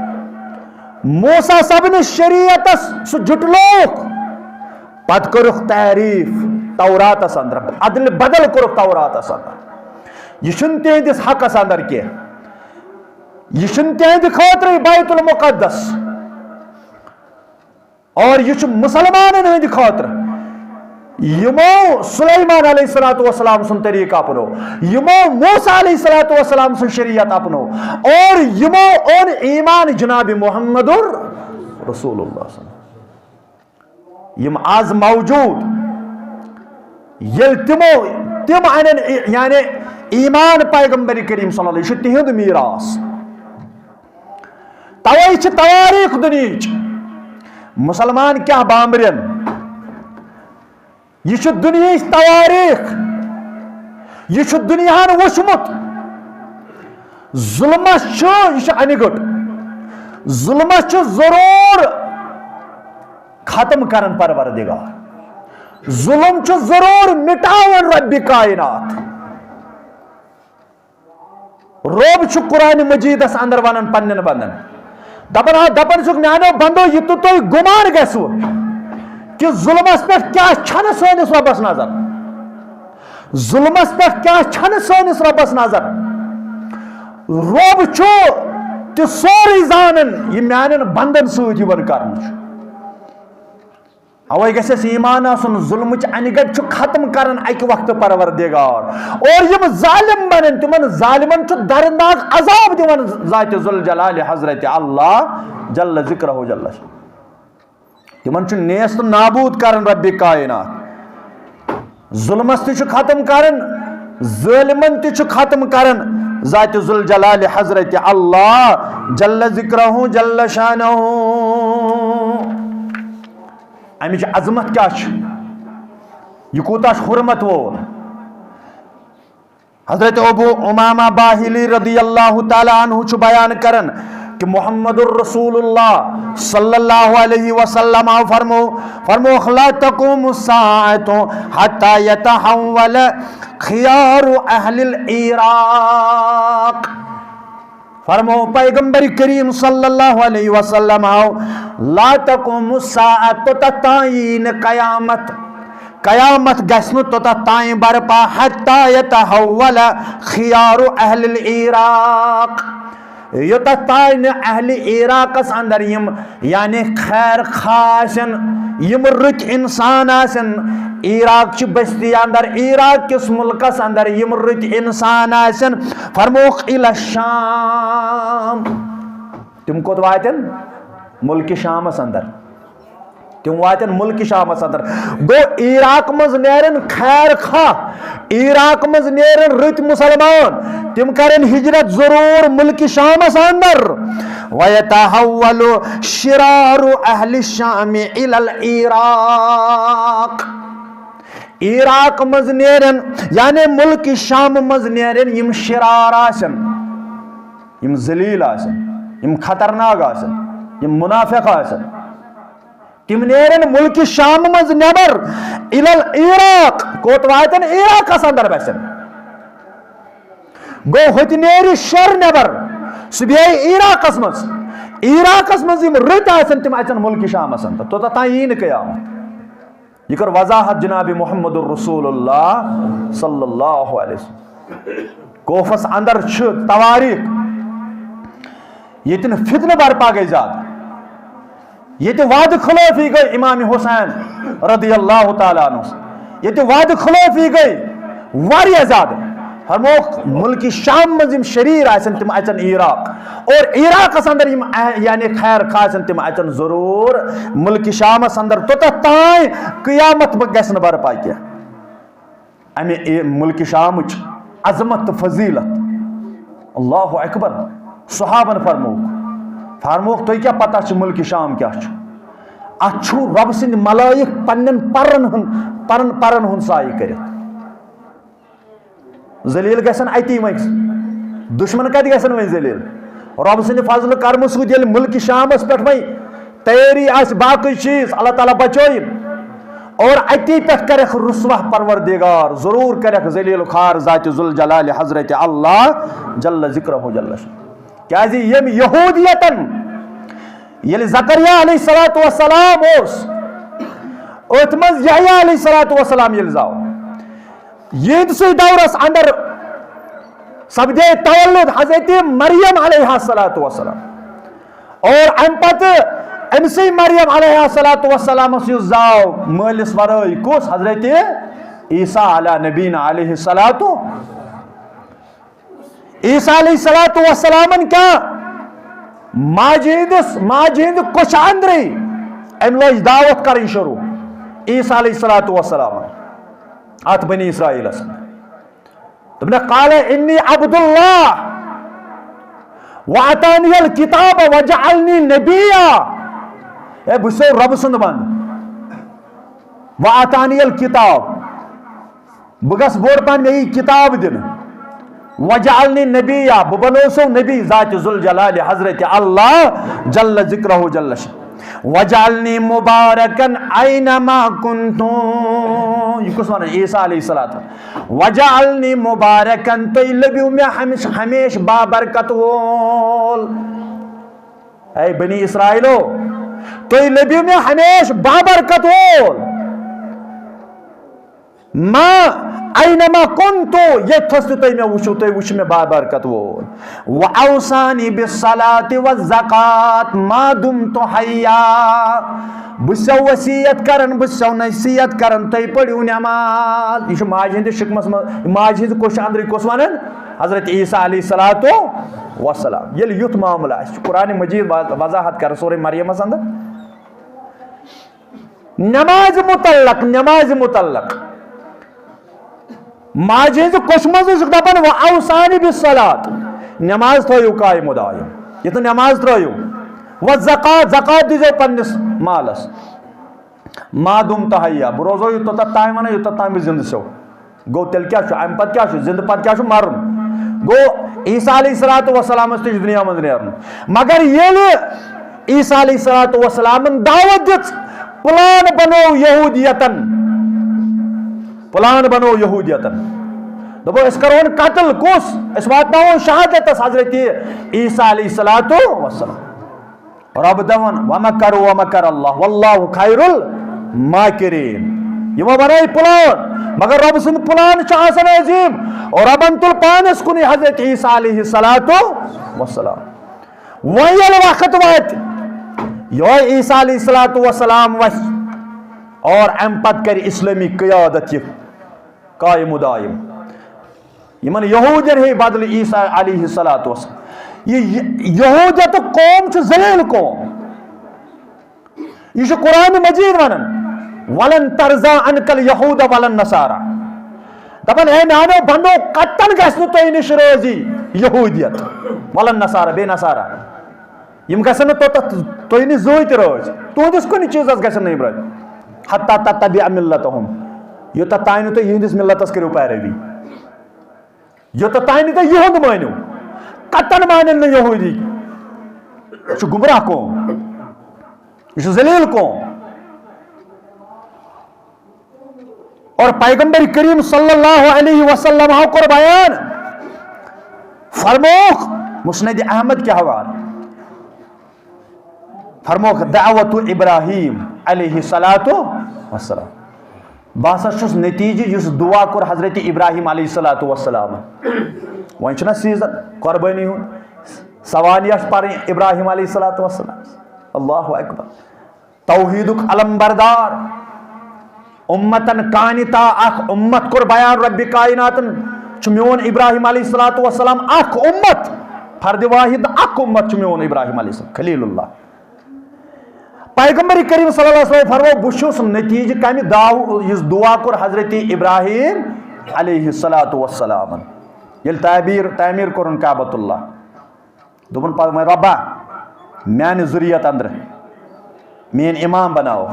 موسیٰ صبن شریعتس سہ جٹلوک پت کرک تعریف توراتس اندر عدل بدل کرک توراتس اندر یہ چھن تہندس حقس اندر کی یہ چھن تہند خاطر بیت المقدس اور یہ چھ مسلمانن ہند خاطر یمو سلیمان علیہ الصلوۃ والسلام سن طریقہ اپنو، یمو موسیٰ علیہ الصلوۃ والسلام سن شریعت اپنو، اور یمو اون ایمان جناب محمد رسول اللہ صلی اللہ علیہ وسلم یم آز موجود یل تم انن یعنی ایمان پیغمبر کریم صلی اللہ علیہ وسلم تہند میراث توے چھ تواریخ دنیچ مسلمان کیا بامرین یہ دنیا تواریخ یہ دنیا وچمت ظلمس یہ انگٹ ظلمس ضرور ختم کرن پروردگار، ظلم ضرور مٹاون رب کائنات. رب قرآن مجیدس اندر ونان پنن بندن دپن چھ میانو بندو یہ تو تھی گمان گھو کہ ظلمس پہ کیا چھن سونس ربس نظر، ظلمس پہ کیا چھن سونس ربس نظر. رب تہ سوری زانن یہ میانن بندن ست کرن اوے گھس ایمان آسن ظلمچ انگٹ ختم کرن اکہ وقت پروردگار، اور یم ظالم بنن تمن ظالمن دردناک عذاب دون ذات ذوالجلال حضرت اللہ جل ذکرہ جل تمن نیست نابود کرن رب کائنات، ظلمس تہ ختم کرن ظالمن تہ ختم کرن ذات ذوالجلال حضرت اللہ جل ذکرہ جل شانہ. امچ عظمت کیا یہ کوتا حرمت وول. حضرت ابو امامہ باہلی رضی اللہ تعالی عنہ بیان کرن کہ محمد الرسول اللہ صلی اللہ علیہ وسلم فرمو لا تقوم الساعۃ حتی یتحول خیار اہل العراق. فرمو پیغمبر کریم صلی اللہ علیہ وسلم لا تقوم الساعۃ تتعین قیامت گسن تتعین برپا حتی یتحول خیار اہل العراق. یوتتائن اہل عراقس اندر یم یعنی خیر خاصن یم رت انسان آسن عراق چھ بستی اندر عراق کس ملکس اندر یم رت انسان آسن فرموخ الى الشام تم کوت واتن ملک شامس اندر تم واتن ملک شامس اندر گو عراق مز نیرن خیر خواہ عراق مز نیرن رت مسلمان تم کرن ہجرت ضرور ملک شامس اندر ویتحول شرار اہل الشام الى العراق. عراق مز نیرن یعنی ملک شام مز نیرن یم شرار آسن یم ذلیل آسن یم خطرناک آسن یم منافق آسن تم نیرن ملک شام مز نبر الى العراق کوت واتن عراق اس اندر بسن گو ہوت نیری شر نبر سبھی عراق اس مز یم رت آسن تم اچن ملک شام اس اندر تو تعین قیامت. یہ کر وضاحت جناب محمد الرسول اللہ صلی اللہ علیہ وسلم. کوفس اندر تواریخ یتن فتنہ برپا گئی زیادہ یہ وعد خلافی گئی امام حسین رضی اللہ تعالیٰ عنہ یہ وعد خلافی گئی واریہ زیادہ فرموخ ملک شام مزم شریر آسن تم اچن عراق اور عراق اندر یعنی خیر خاصن تم اچن ضرور ملک شام اندر تو تائیں قیامت گسن برپا کیا. امی ملک شام عظمت فضیلت اللہ اکبر صحابن فرموخ تو کیا پتہ چھ ملک شام کیا اچھو رب سند ملائک پنن پرن ہن سائی کرت ذلیل گسن اتی وین دشمن کت گسن وین ذلیل رب سند فضل کرم سود یل ملک شامس پہ وین تیاری آس باقی چیز اللہ تعالیٰ بچوین اور اتی پہ کرخ رسوہ پروردگار ضرور کرخ ذلیل خار ذات ذوالجلال حضرت اللہ جل ذکرہ جل کیا یم یہودیتن یل زکریا علیہ الصلوۃ والسلام ات مز یحییٰ علیہ الصلوۃ والسلام یل زاو یہ سی دورس اندر سپدے تولد حضرت مریم علیہ الصلوۃ والسلام اور ام پتہ امسی مریم علیہ الصلوۃ والسلام یس زاو مالس ورٲے کس حضرت عیسیٰ علی نبینا علیہ الصلوۃ عیسیٰ علیہ الصلوۃ والسلام کیا ماجہ ہند کچھ اندری ام لج دعوت کریں شروع عیسیٰ علیہ الصلوۃ والسلام ات بنی اسرائیل دوپن قال انی عبد اللہ واتانی الکتاب وجعلنی نبیا اے بسو رب سند بند واتانی الکتاب بگس بوڑ پان میں کتاب دن وجعلنی نبیا ببنوسو نبی ذات ذوالجلال حضرت اللہ جل ذکرہ جل شان وجعلنی مبارکن اینما کنتو یہ کس وانا عیسیٰ علیہ السلام وجعلنی مبارکن تو لبیو میں ہمیش بابرکت وول اے بنی اسرائیلو تو لبیو میں ہمیش بابرکت وول ما اینما کنتو یہ تھست تو میں وشو تو وش میں بابرکت وول وعوسانی بالصلاة والزکاة ما دمت حیا بسو وصیت کرن بسو نصیحت کرن تو پڑھو نماز یہ ماج ہند شکمس ماج ہند کوش اندر کس ونن حضرت عیسیٰ علیہ الصلوۃ والسلام یل یت معاملہ قرآن مجید وضاحت کر سورہ مریم اندر نماز متعلق ماج ہند کس مز دپان و اوسانی بالصلاة نماز تھو قائم و دائم یہ تو نماز ترو و زکات دیزو پنس مالس ما دمت حیا بہ روزو یوتت تام ون یوتت تام زند سو گو تیل کیا ام پتہ کیا زند پتہ کیا مرن گو عیسیٰ علیہ الصلوۃ والسلام تہ دنیا مز نیرن مگر یل عیسیٰ علیہ الصلوۃ والسلام دعوت دژ پلان بنو یہودیتن دپو اس کرون قتل کس اس واتناون شہادت حضرت عیسیٰ علیہ الصلوۃ والسلام رب دون ومکروا ومکر اللہ واللہ خیر الماکرین یہ بنائی پلان مگر رب سند پلان آسان عظیم اور ربن تل پانس کن حضرت عیسیٰ علیہ الصلوۃ والسلام ویل وقت وات یہ عیسیٰ علیہ الصلوۃ والسلام وس اور ام پت کر اسلامی قیادت یہ قائم و دائم یمن یہودین ہے بدل عیسیٰ علیہ الصلوۃ والسلام یہ یہودیت قوم چھ ذلیل قوم یہ قرآن مجید ونن ولن ترضى عنك اليهود ولا النصارى دپن اے نانو بندو قطن گژھنو تۄہہِ نِش روزی یہودیت ولا النصارى بے نصارى یم گژھن نہٕ تۄہہِ نِش زٕہٕنۍ تہِ روزِ تُہنٛدِس کُنہِ چیٖزس گژھن نہٕ یِم روزِ حتى تتبع ملتهم یوتتھ تانۍ نہٕ تُہۍ یِہنٛدِس ملتس کٔرِو پیروی یوتتھ تانۍ نہٕ تُہۍ یِہُنٛد مٲنِو قطن مانن نہٕ یہودی یہ چھُ گمراہ قوم یہ چھُ ذلیل قوم اور پیغمبر کریم صلی اللہ علیہ وسلم کور بیان فرموک مسند احمد کے حوالے فرموک دعوت ابراہیم علیہ الصلوۃ والسلام باسا چھس نتیجہ اس دعا کور حضرت ابراہیم علیہ الصلوۃ والسلام وۄنۍ چھُنہ سیزن قربانی ہُنٛد سوانیہ پرٕنۍ ابراہیم علیہ الصلوۃ والسلام اللہ اکبر توحیدُک علم بردار امتن قانتا اخ امت کور بیان رب کائناتن چھ میون ابراہیم علیہ الصلوۃ والسلام اخ امت فرد واحد اخ امت چھ میون ابراہیم علیہ السلام خلیل اللہ پیغمبر کریم صلی اللہ علیہ وسلم فرمو بشوس نتیجہ کمی اس دعا کور حضرت ابراہیم علیہ الصلوۃ والسلام یل تعمیر کورن کعبۃ اللہ دوپن پتہ ربا میانہ ذریت اندر مین امام بناو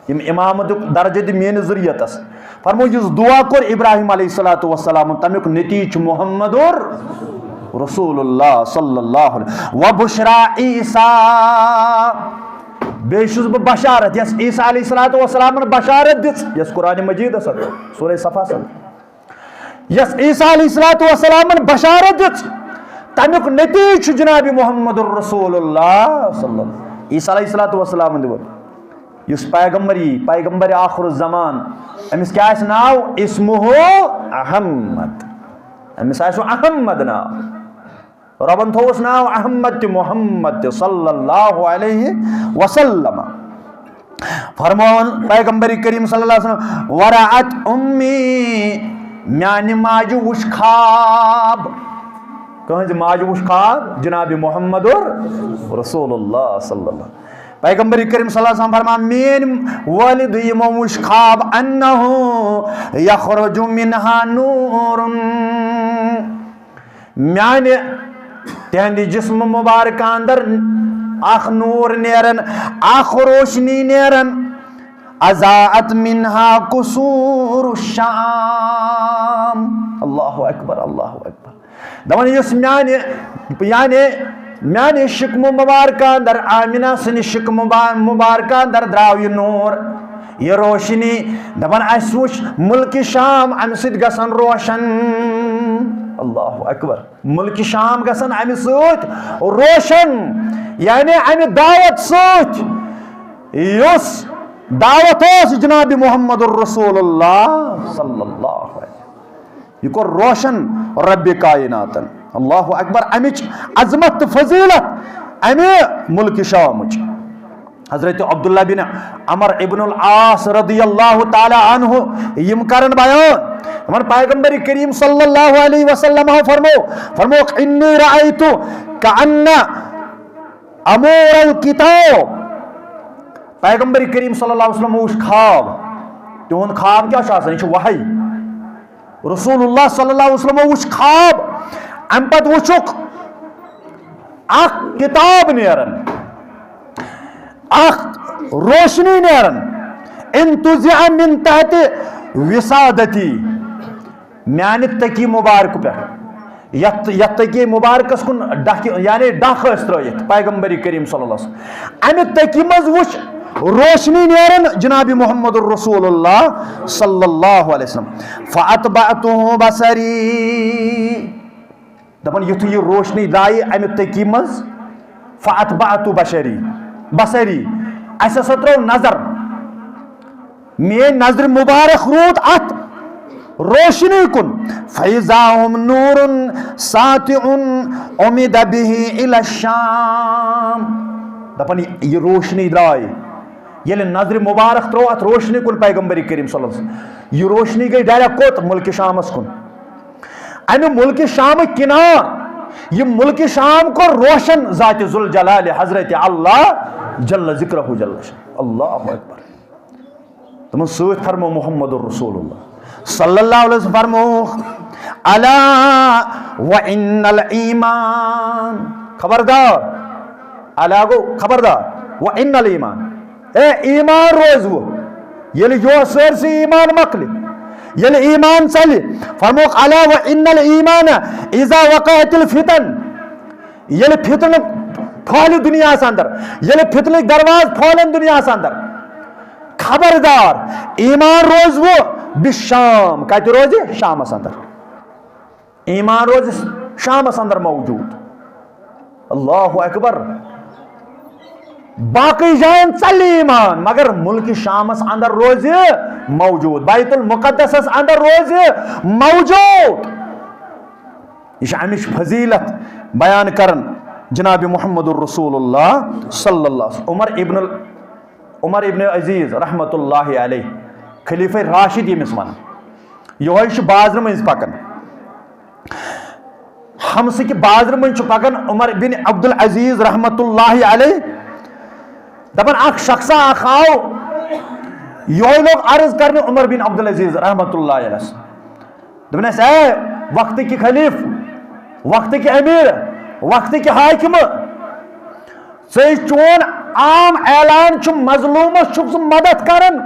یم امامت درجہ دی مین ذریتس فرمو اس دعا کور ابراہیم علیہ الصلوۃ والسلام تمیک نتیج محمد رسول اللہ صلی اللہ علیہ وبشرا عیسیٰ بیشز بشارت یس عیسیٰ علیہ الصلوۃ والسلام بشارت دس یس قرآن مجید سورہ صفا یس عیسیٰ علیہ الصلوۃ والسلام بشارت دس تمیک نتیج جناب محمد رسول اللہ صلی اللہ علیہ عیسیٰ علیہ الصلوۃ والسلام دور اس پیغمبر آخر الزمان امس کیا اس ناو اسمہ احمد امس آسو احمد ناو ربن تھوس ناو احمد محمد صلی اللہ علیہ وسلم. فرمون پیغمبر کریم صلی اللہ علیہ وسلم ورعت امی میانہ ماجہ وچھ خواب. کہنز ماجہ وچھ خواب جناب محمد رسول اللہ صلی اللہ علیہ وسلم. پیغمبر کریم صلی اللہ علیہ وسلم فرمان مین والد یمو وچھ خواب انہو یخرج منہا نور. میانہ تہندی جسم مبارک اندر اخ نور نیرن اخ روشنی نیرن اضاءت منہا قصور الشام. اللہ اکبر اللہ اکبر. دپان یس میانہ شکم مبارکہ اندر آمینہ سن شکم مبارکہ اندر دراو یہ نور یہ روشنی. دپان اس وچھ ملک شام امہ سۭتۍ گژھن روشن. اللہ اکبر. ملک شام گژھن امہ سۭتۍ روشن یعنی امہ دعوت سۭتۍ یس دعوت اس جناب محمد الرسول اللہ صلی اللہ علیہ وسلم یہ کور روشن رب کائناتن. اللہ اکبر. امچ عظمت فضیلت امہ ملک شامچ. حضرت عبداللہ بن عمر ابن العاص رضی اللہ تعالی عنہ یم کرن بیان. ہمارے پیغمبر کریم صلی اللہ علیہ وسلم فرمو انی رأیت کأن امور الکتاب. پیغمبر کریم صلی اللہ علیہ وسلم وچھ خواب. تہند خواب کیا آسان یہ وحی. رسول اللہ صلی اللہ علیہ وسلم وچھ خواب ام پت وچھک اخ کتاب نیرن اخ روشنی نیرن انتزع من تحت وسادتی میانہ تکی مبارک پہ یت تکی مبارکس کن ڈک یعنی ڈکھ اس ترٲیِتھ پیغمبر کریم صلی اللہ علیہ وسلم امہ تکی مز وچھ روشنی نیرن جناب محمد الرسول اللہ صلی اللہ علیہ وسلم. فاتبعته بصری. دپان یتھ یہ روشنی دائی امہ تکی مز فاتبعت بصری اس ہسا ترو نظر مین نظر مبارک روت ات روشنی کن. فیضا ہم نور ساطع امید به الی الشام. دپان یہ روشنی درائی یل نظر مبارک ترو ات روشنی کن پیغمبر کریم صلی اللہ علیہ وسلم یہ روشنی گئی ڈائریکٹ کوت ملک شامس کن. امہ ملک شام کنار یہ ملک شام کو روشن ذات ذوالجلال حضرت اللہ جل ذکرہ جل شان. اللہ اکبر. تمن سۭتۍ فرمو محمد الرسول اللہ صلی اللہ علیہ وسلم فرمو الا وان الایمان. خبردار. الا گو خبردار. وان الایمان اے ایمان روز وہ یل جو سرسی ایمان مکلی یل ایمان چلی. فرموک الا وان الایمان اذا وقعت الفتن. یل فتن پھول دنیا اندر یل فتن درواز پھولن دنیا اندر خبردار ایمان روز وہ بالشام. کتہ روز شام اندر. ایمان روز شام اندر موجود. اللہ اکبر. باقی جائن چل ایمان مگر ملک شامس اندر روز موجود. بیت المقدس اندر روز موجود. یہ امچ فضیلت بیان کرن جناب محمد الرسول اللہ صلی اللہ علیہ وسلم. عمر ابن عزیز رحمت اللہ علیہ خلیفہ راشد یمس ون یہ بازر مز پکان ہمسک بازر مز پکان عمر بن عبد العزیز رحمت اللہ علیہ. دپان اخ شخصا اخ آو یہ لوگ عرض کرنے عمر بن عبد العزیز رحمت اللہ علیہ. دپان اے وقت کی خلیف وقت کی امیر وقت کی حاکم ژے چون عام اعلان چھ مظلومس چھ مدد کرن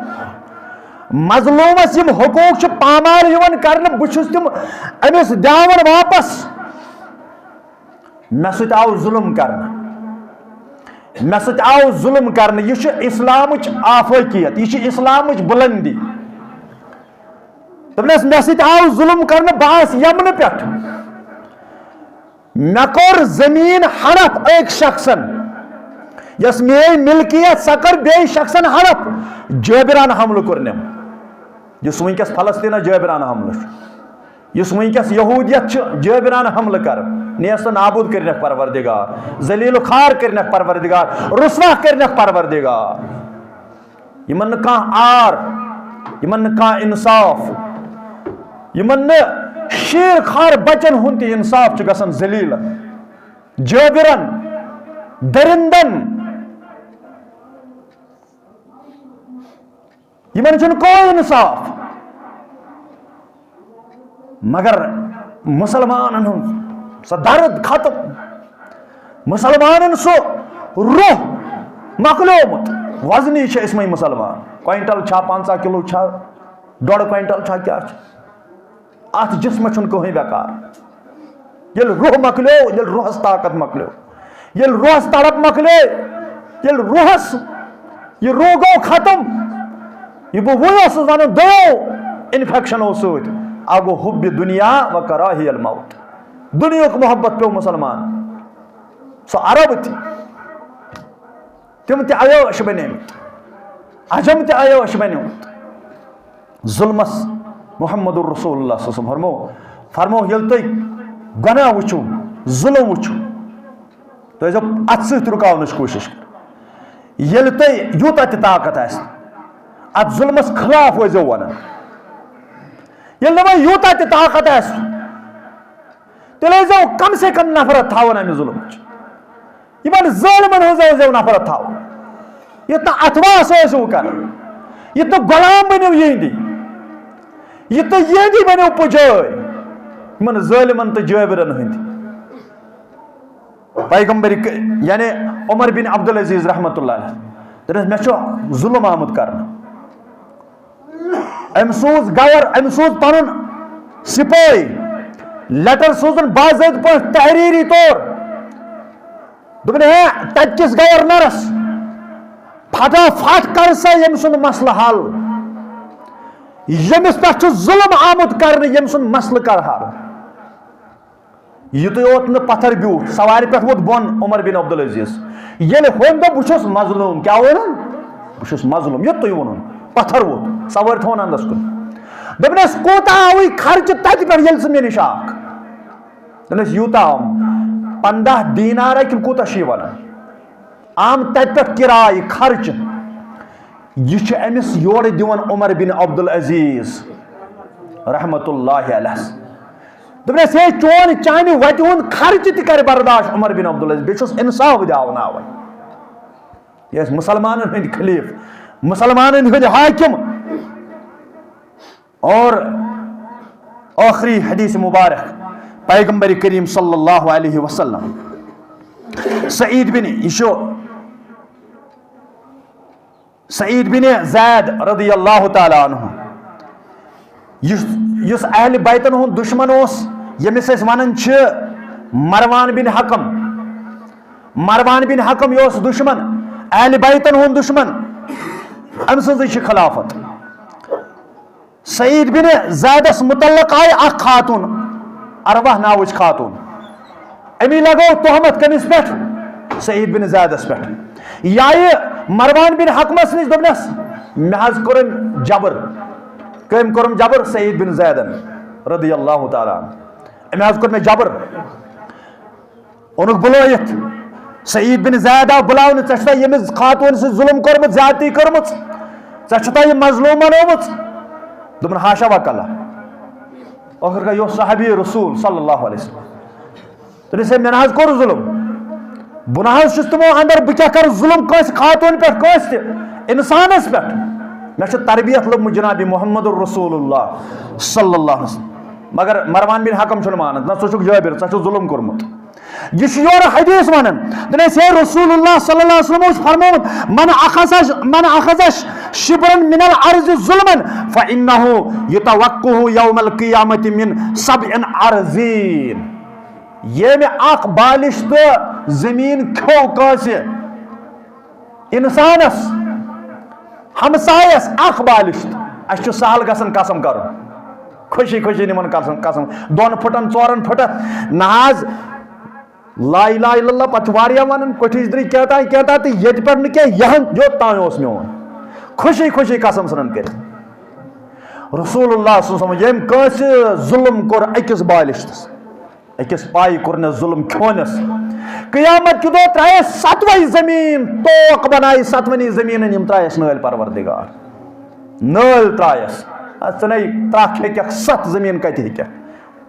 مظلومس یم حقوق چھ پامال یون کرن بچھس تم امس دیاون واپس. مے سۭتۍ آو ظلم کرن مے سۭتۍ آو ظلم کرن. یہ چھ اسلامچ آفاقیت یہ چھ اسلامچ بلندی. دپنس مے سۭتۍ آو ظلم کرن باس یمن پٮ۪ٹھ مے کور زمین ہڑپ ایک شخصن یس میری ملکیت سا کر بے شخصن ہڑپ جابرانہ حملہ کرنم. یس ونکس فلسطین جابرانہ حملہ یس ونکس یہودیت جابرانہ حملہ کر نیست نابود کرنک پروردگار ذلیل خار کرنک پروردگار رسوا کرنک پروردگار یمن کان آر یمن کان انصاف یمن شیر خار بچن ہند تہ انصاف گژھان ذلیل جابرن درندن یمن چھن کوئی انصاف مگر مسلمانن ہند سہ درد ختم مسلمانن سہ روح مکلیومت وزنی چھ اسمے مسلمان کوئنٹل چھا 50 کلو چھا 1.5 کوئنٹل چھا کیا ات جسم چھن کہیں بیکار یل روح مکلیو یل روحس طاقت مکلیو یل روحس تڑپ مکلے یل روحس یہ روگو ختم یہ بہت ون دو انفیکشنو ست اگو حب دنیا و کراہی الموت دنیا کو محبت پیو مسلمان سو عرب تھی تم تہ عیوش بنیمت عجم تہ عیوش بنیمت ظلمس محمد الرسول اللہ صلی اللہ علیہ وسلم فرمو یل تھی گناہ وچو ظلم وچو تو جب ات ست رکاونچ کوشش کر یل تھی یوتا تہ طاقت آس ات ظلمس خلاف وزو ونان یل نہ یوتا تہ طاقت آس تیل ٲسۍزیو کم سے کم نفرت تھاون امہ ظلمچ یمن ظالمن ہٕنٛز ٲسۍزیو نفرت تھاون یتھ نہٕ اتواس ٲسِو کران یتھ نہٕ غلام بنیو یہندی یتھ نہٕ یہندی بنیو پجٲرۍ یمن ظالمن تہٕ جٲبرن ہٕنٛدۍ پیغمبر یعنی عمر بن عبدالعزیز رحمۃ اللہ علیہ دپیس مےٚ چھُ ظلم آمُت کرنہٕ أمۍ سوٗز گور أمۍ سوٗز پنُن سپٲہۍ لیٹر سوزن باضٲبطہٕ پٲٹھۍ تحریری طور دوٚپُن ہے تتہِ کِس گورنرس پھٹافٹ کر سا ییٚمہِ سُنٛد مسلہٕ حل ییٚمِس پٮ۪ٹھ چھُ ظلم آمُت کرنہٕ ییٚمہِ سُنٛد مسلہٕ کر حل یُتُے یوت نہٕ پتھر بیوٗٹھ سوارِ پٮ۪ٹھ ووت بۄن عمر بن عبدالعزیز ییٚلہِ ہوٚمۍ دوٚپ بہٕ چھُس مظلوٗم کیٛاہ ووٚنُن بہٕ چھُس مظلوٗم یُتُے ووٚنُن پتھر ووت سوارِ تھوٚوُن انٛدس کُن دوٚپنس کوٗتاہ آوٕے خرچہٕ تتہِ پٮ۪ٹھ ییٚلہِ ژٕ مےٚ نِش آکھ دوٚپنس یوٗتاہ آو 15 دینار کِنہٕ کوٗتاہ چھِ یہِ ونان آم تتہِ پٮ۪ٹھ کِراے خرچہٕ یہ چھُ أمِس یورٕ دِوان عمر بن عبدالعزیز رحمۃ اللہ علیہ دوٚپنس ہے چون چانہِ وتہِ ہُنٛد خرچہٕ تہِ کرِ برداشت عمر بن عبدالعزیز بیٚیہِ چھُس انصاف دیاوناوان یہِ ٲسۍ مُسلمانن ہٕنٛدۍ خلیٖف مسلمانن ہٕنٛدۍ حاکم اور آخری حدیث مبارک پیغمبر کریم صلی اللہ علیہ وسلم سعید بن زید رضی اللہ تعالی عنہ یس اہل بیتن ہند دشمن اس یمس اس ونان چھ مروان بن حکم یہ دشمن اہل بیتن ہند دشمن ام سن خلافت سعید بن زیدس متعلق آئی اخ خاتون ارواح ناوچ خاتون امی لگو تہمت کمس پہ سعید بن زیدس پہ یا مروان بن حکمس نش دس مے کورم جبر کم کورم جبر سعید بن زیدن رضی اللہ تعالی عنہ کور مے جبر اونک بلویت سعید بن زید آو بلاؤن ژےٚ ییٚمِس خاتون سۭتۍ ظلم کوٚرمُت زیادتی کٔرمٕژ ژےٚ چھُتھا یہِ مظلوٗم بنومُت دوٚپُن ہاشا وکلا ٲخر کار یہِ اوس صحابی رسول صلی اللہ علیہ وسلم دوٚپنس ہے مےٚ نہ حظ کوٚر ظلم بہٕ نہ حظ چھُس تِمو اندر بہٕ کیٛاہ کرٕ ظلم کٲنٛسہِ خاتون پٮ۪ٹھ کٲنٛسہِ تہِ انسانس پٮ۪ٹھ مےٚ چھِ تربیت لوٚبمُت جناب محمد الرسول اللہ صلی اللہ علیہ وسلم مگر مروان بن حکم چھُنہٕ مانان نہ ژٕ چھُکھ جٲبر ژےٚ چھُکھ ظلم کوٚرمُت یہ یور حدیث ونان دپیس ہے رسول اللہ صلی اللہ علیہ وسلم فرمومت من اخذ شبرا من الارض ظلما فانه يتوقه يوم القیامت من 7 ارضین یہ میں اخ بالش تو زمین کھو کٲنٛسہِ انسانس ہمسایس اخ بالش اس سہل گژھان قسم کرُن خوشی خوشی نمن قسم 2 پھٹن 4 پھٹن نہ حظ لا الہ الا اللہ پتہ واریاہ ونان کوٹھِس دری کہتا تہ یت پہ نہ کینٛہہ یہن یوت تام اوس میون خوشی خوشی قسم ژھٕنان کٔرِتھ رسول اللہ صلی اللہ علیہ وسلم یم کس ظلم کور اکس بالشتس اکس پائی کورن ظلم کھونس قیامت کی دو ترائے ستوئی زمین توق بنائی ستونی زمین یم ترائیس نال پروردگار نال ترائیس ثنائی ترک ہیکھ ست زمین کت ہیکھ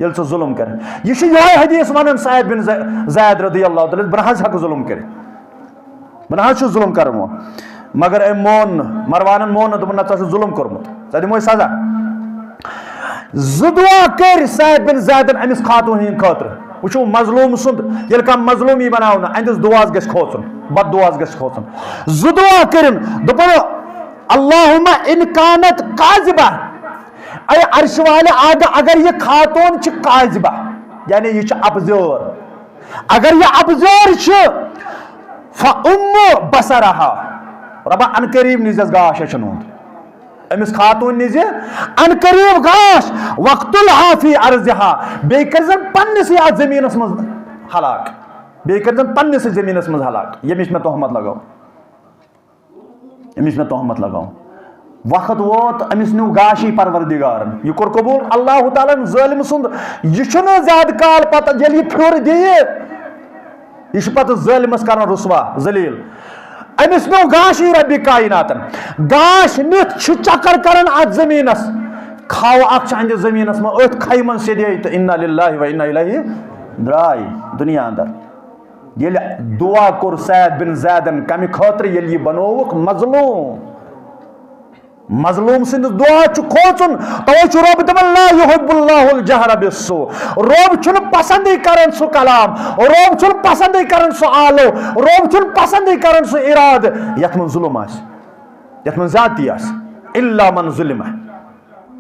یل ثہ ظلم کر یہ یہ حدیث ونان سعید بن زید رضی اللہ تعالی بہ ہیکہ ظلم کر بہ ظلم کرن وول مگر ام مون مروانن مون دپن نہ ژٕ ظلم کورمت ژٕ دموے سزا زٕ دعا کر سعید بن زیدن امس خاتون ہند خاطر وچھو مظلوم سند یل کم مظلومی بناونا اندس دعاس گژھِ کھوژُن بد دعاس گژھِ کھوژُن زٕ دعا کرن دپن اللہم ان کانت کاذبہ اے عرش والے اگر یہ خاتون چھ کاذبہ یعنی یہ چھ ابزور اگر یہ ابزور چھ فأم بصرها ربا ان قریب نزس گاش چنوند امس خاتون نز ان قریب گاش وقتلها فی ارضها بے کرزن پنس یاد زمینس مز ہلاک بے کرزن پنس زمینس مز ہلاک یمش میں تہمت لگاؤ امس میں تہمت لگاؤ وقت ووت امس نیو گاشی پروردگارن یہ کور قبول اللہ تعالیٰ ظالم سند یہ چھنہ زیادہ کال پتہ ییٚلہِ یہ پھیور دی یہ پتہ ظالمس کران رسوا ذلیل امس نیو گاشی رب کائناتن گاش نت چکر کران ات زمینس کھاو اکھ اندر زمینس من ات کھائی من سیدے تو انا للہ و انا الیہ درائی دنیا اندر یل دعا کور سعید بن زیدن کمی خاطر یل یہ بنوک مظلوم سند دعا کھوچن تو رب دپان لا یحب اللہ الجہر بالسوء رب چھن پسند کران سو کلام رب چھن پسند کران سو آلو رب چھن پسند کران سو اراد یت من ظلم آس یت من زیادتی آس الا من ظلم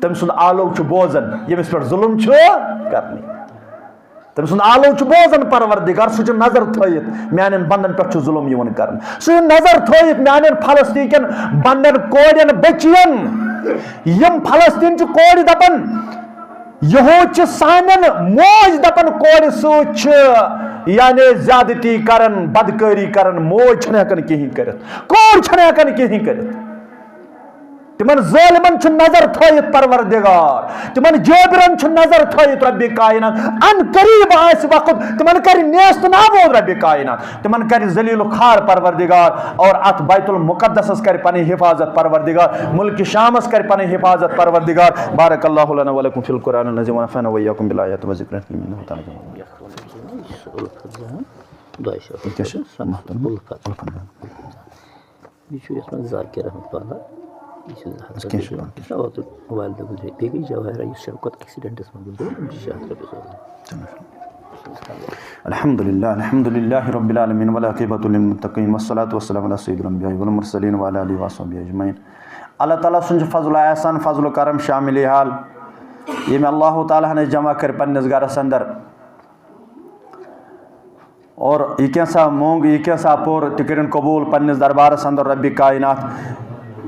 تم سند آلو چھ بوزن یمس پر ظلم چھ کرنی تم سند آلو چھ بوزن پروردگار سہ نظر تھیت میانن بندن پہ ظلم یون کرن سہ نظر تھیت میانن فلسطین کن بندن کوڑین بچین یم فلسطین چھ کوڑ دپن یہود چھ سانن موج دپن کوڑ سوچ یعنی زیادتی کرن بدکاری کرن موج چھن ہکن کہیں کرت کوڑ چھن ہکن کہیں کرت تمن ظالمن چھ نظر تھیت پروردگار تمن جابرن چھ نظر تھیت رب کائنات ان قریب آس وقت تمن کر نیست نابود رب کائنات تمن کر ذلیل و خار پروردگار اور ات بیت المقدس کر پنی حفاظت پروردگار ملک شامس کر پنی حفاظت پروردگار بارک اللہ لنا ولکم فی القرآن العظیم ونفعنا وإياکم بالآیات والذکر الحکیم انه تعالی ذاکر رحمۃ اللہ والدہ گزرے بیگی جواہرہ یوسف شوکت ایکسیڈنٹس میں گزرے الحمدللہ رب العالمین والعاقبۃ للمتقین والصلاۃ والسلام علی سید الانبیاء والمرسلین وعلی آلہ وصحبہ اجمعین اللہ تعالیٰ سن فضل احسان فضل و کرم شامل حال یہ اللہ تعالیٰ نے جمع کر پنس گرس اندر اور یہ کیسا مونگ یہ کیسا پور تکرن قبول پنس دربارس اندر رب کائنات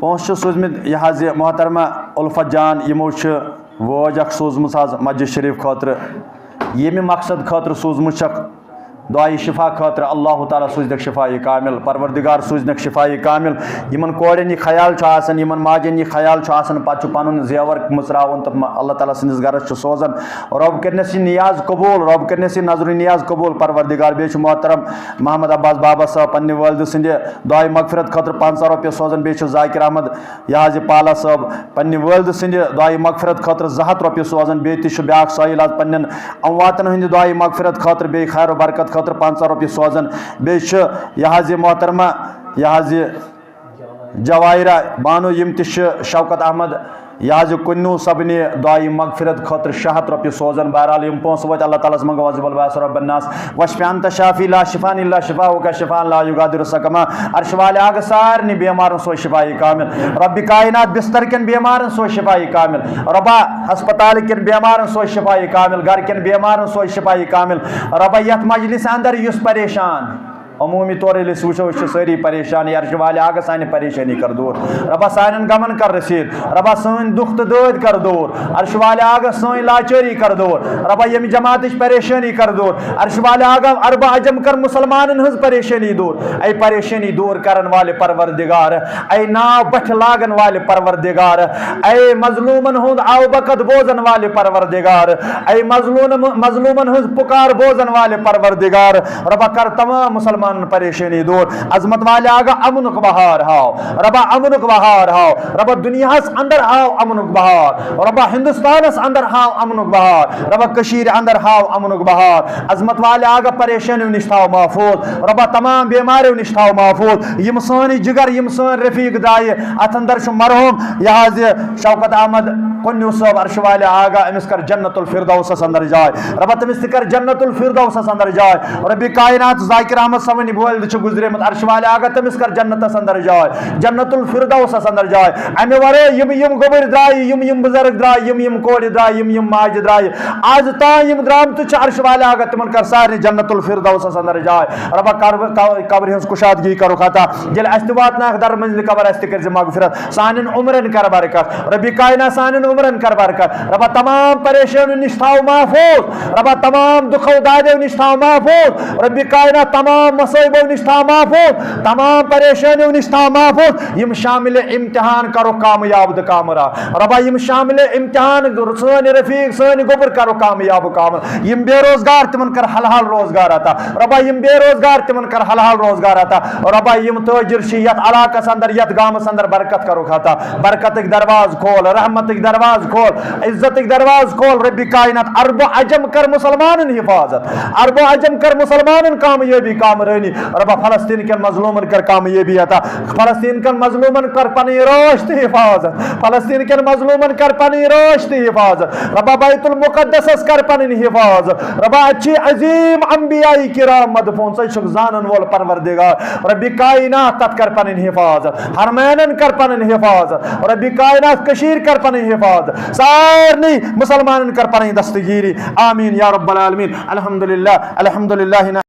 پونس سوزمت یہ حض محترمہ الفت جان یمو ووج اخ سوزمت حض مسجد شریف خاطر یمہ مقصد خاطر سوزمت دعائی شفا خاطر اللہ تعالیٰ سوزنک شفاء کامل پروردگار سوزنک شفاء کامل یمن کوڑین یہ خیال آسان یمن ماجن یہ خیال آسان پتہ پن زیور مچراون تو اللہ تعالیٰ سندس گرس سوزان رب کرنس یہ نیاز قبول رب کرنس یہ نظر نیاز قبول پروردگار بیچ محترم محمد عباس بابا صاحب پنہ والد سند دعائی مغفرت خاطر 500 رۄپیہِ سوزان بیچ ذاکر احمد یہ پالا صاحب پنہ والد سند دعائی مغفرت خاطر 200 رۄپیہِ سوزان بیٚیہِ بیاکھ سٲیل آز پنن امواتن ہند دعائی مغفرت خاطر بیٚیہِ خیر و برکت خاطر 500 رۄپیہِ سوزان بیٚیہِ یہ محترمہ یہ جواہرہ بانو یم شوکت احمد یہ کنو سبنی دعائی مغفرت خاطر 600 رۄپیہِ سوزان بہرحال یم پونسہٕ وٲتۍ اللہ تعالیٰ منگو عزب الباس رب الناس وشفی انت شافی لا شفان الا شفاؤک شفان لا یغادر سقما عرش والے آگ سارنی بیمارن سو شفائی کامل رب کائنات بستر کن بیمارن سو شفائی کامل ربا ہسپتال کن بیمارن سو شفائی کامل گھر کن بیمارن سو شفائی کامل ربا یت مجلس اندر یس پریشان عمومی طور وچو ساری پریشانی عرش والے آگا سانہ پریشانی کر دور ربا سان غمن کر رسید ربا سن دکھ تو دود کر دور عرش والے آگا سن لاچاری کر دور ربا یم جماعت پریشانی کر دور عرش والے آگا عرب عجم کر مسلمان ہز پریشانی دور اے پریشانی دور کرن والے پروردگار اے ناو بٹھ لاگن والے پروردگار اے مظلومن ہند آو بقت بوزن والے پروردگار اے مظلومن ہز پکار بوزن والے پروردگار ربا کر تمام مسلمان پریشانی دور عظمت والے آگا امنک بہار ہاو ربا امنک بہار ہاو ربا دنیا اندر ہاو امنک بہار ربا ہندوستان اندر ہاو امنک بہار ربا کشیر اندر ہاو امنک بہار عظمت والے آگا پریشانیوں نش تھاو محفوظ ربا تمام بیماریوں نش تھاو محفوظ یم سانی جگر یم سان رفیق دائے ات اندر چھ مرحوم یہاز شوکت احمد کنیو صاحب عرش والے آگا امس کر جنت الفردوس اندر جائے ربا تمس کر جنت الفردوس اندر جائے ربی کائنات ذاکر احمد سمنی بول چھ گزرے مت عرش والے آگا تمس کر جنت اندر جائے جنت الفردوس اندر جائے امی ورے یم گوبر درائی یم بزرگ درائی یم کوڑ درائی یم ماج درائی آج تا یم درام تو چھ عرش والے آگا تمن کر سارے جنت الفردوس اندر جائے ربا قبر ہنس کشادگی کرو خطا جل استوات ناک در منزل قبر است کر مغفرت سانن عمرن کر برکت ربی کائنات سانن عمرن کر برکت ربا تمام پریشانیوں نش تھاو محفوظ ربا تمام دکھو دادیوں نش تھاو محفوظ ربی کائنات تمام مصیبوں نش تھاو محفوظ تمام پریشانیوں نش تھاو محفوظ یم شامل امتحان کرو کامیاب کامرا ربا یم شامل امتحان سن رفیق سن گوبر کرو کامیاب کامر یم بے روزگار تمن کر حلال روزگار آتا ربا یم بے روزگار تمن کر حلال روزگار آتا ربا یم تاجر شیت علاقہ اندر یت گامس اندر برکت کرو کھاتا برکت دروازہ کھول رحمت دروازہ کھول عزت دروازہ کھول ربی کائنات عرب و عجم کر مسلمان حفاظت عرب و عجم کر مسلمان کامیابی کامرانی ربا فلسطین کے مظلومن کر کامیابی عطا فلسطین کے مظلومن کر پنی روشت حفاظت فلسطین کے مظلومن کر پنی روشت حفاظت ربا بیت المقدس کر پنی حفاظت ربا اچھی عظیم انبیاء کرام مدفون سچ زانن وول پروردگار ربی کائنات تت کر پنی حفاظت حرمینن کر پنی حفاظت ربی کائنات کشیر کر پنی حفاظت سارنی مسلمان کر پنی دستگیری آمین یا رب العالمین الحمدللہ